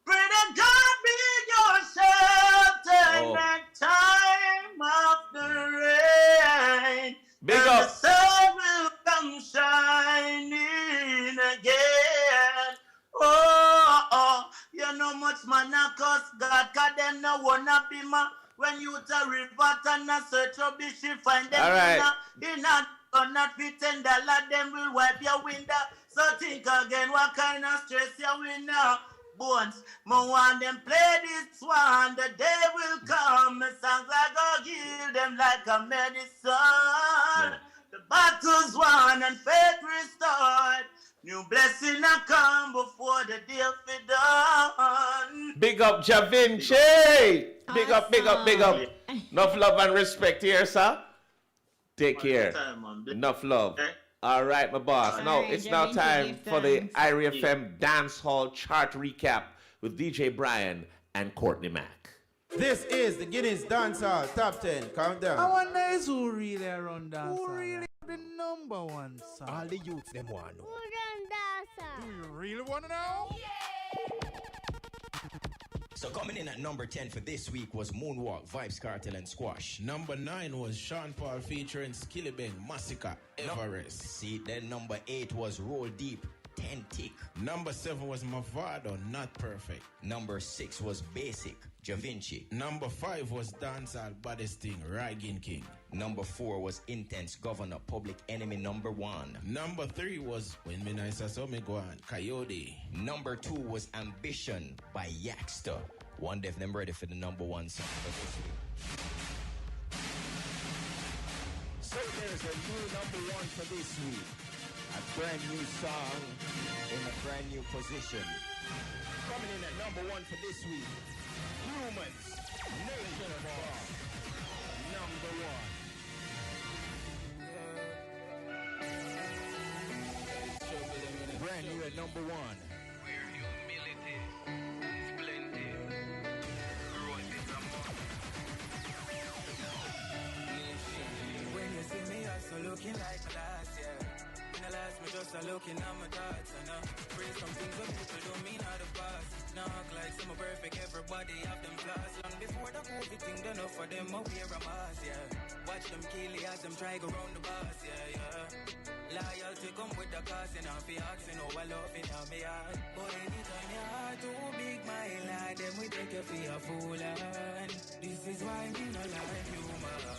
Pray to God be your shelter next time of the rain. Big and up. The sun will come shining again. You know much man a cuss God, cause them no wanna be ma. When you to river and a search of the she find them. All right. In a not fit $10, them will wipe your window. So think again, what kind of stress you win now? Bones, mo want them play this one, the day will come. The songs I go heal them like a medicine. The battle's won and faith restored. New blessing I come before the day be done. Big up, Da Vinci. Big up. Enough love and respect here, sir. Take care. Enough love. All right, my boss. Now it's now time for the IRIA FM Dance Hall Chart Recap with DJ Brian and Courtney Mack. This is the Guinness Dancehall Top 10 Countdown. I wonder is who really run dance. Who really the number one song? All the youths them want to know. Do you really want to know? So coming in at number 10 for this week was Moonwalk, Vibes Cartel and Squash. Number 9 was Sean Paul featuring Skillibeng, Massacre, Everest. See, then number 8 was Roll Deep, 10 Tick. Number 7 was Mavado, Not Perfect. Number 6 was Basic, Da Vinci. Number 5 was Dancehall Baddest Thing, Rygin King. Number 4 was Intense Governor, Public Enemy number 1. Number 3 was When Me Nice So Me Go On, Coyote. Number 2 was Ambition by Yaxter. One Def them ready for the number 1 song for this week. So there's a new number 1 for this week. A brand new song in a brand new position. Coming in at number 1 for this week. Humans, Nation of All. Number 1. Brand new at number 1. Where humility is plenty. Growth is a must. When you see me also looking like last year. In the last me just are looking at my thoughts, and pray some things that people don't mean out the past. Now act like some perfect, everybody have them flaws. Long before the COVID thing done up for them, I wear a mask, yeah. Watch them kill as them try go round the bus, yeah, yeah. Loyalty come with the cost, and I'm asking how I love in my heart. But anytime your heart too big, my lad, then we take you for a fool, and this is why me no like you, man.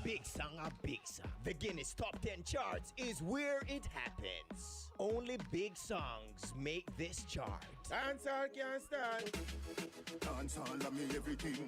Big song, a big song. The Guinness Top 10 charts is where it happens. Only big songs make this chart. Dancehall can't stand. Dancehall, I mean everything.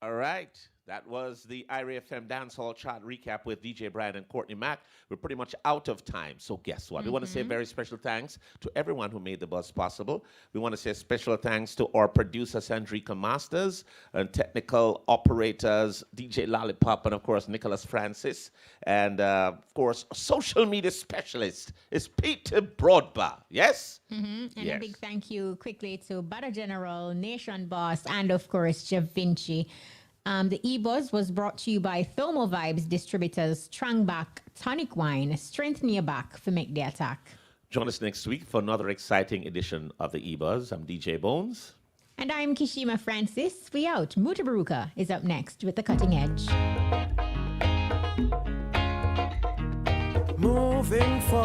All right. That was the Irie FM Dancehall Chart recap with DJ Brian and Courtney Mack. We're pretty much out of time. So guess what? We want to say very special thanks to everyone who made the buzz possible. We want to say special thanks to our producer, Sandrika Masters, and technical operators, DJ Lollipop, and of course, Nicholas Francis. And of course, social media specialist is Peter Broadba. Yes? And yes. a big thank you quickly to Badda General, Nation Boss, and of course, Vinci. The EBUZZ was brought to you by Thermo Vibes distributors, Strangback, Tonic Wine, Strengthen Your Back for Make the Attack. Join us next week for another exciting edition of the EBUZZ. I'm DJ Bones. And I'm Kishima Francis. We out. Mutabaruka is up next with The Cutting Edge. Moving forward.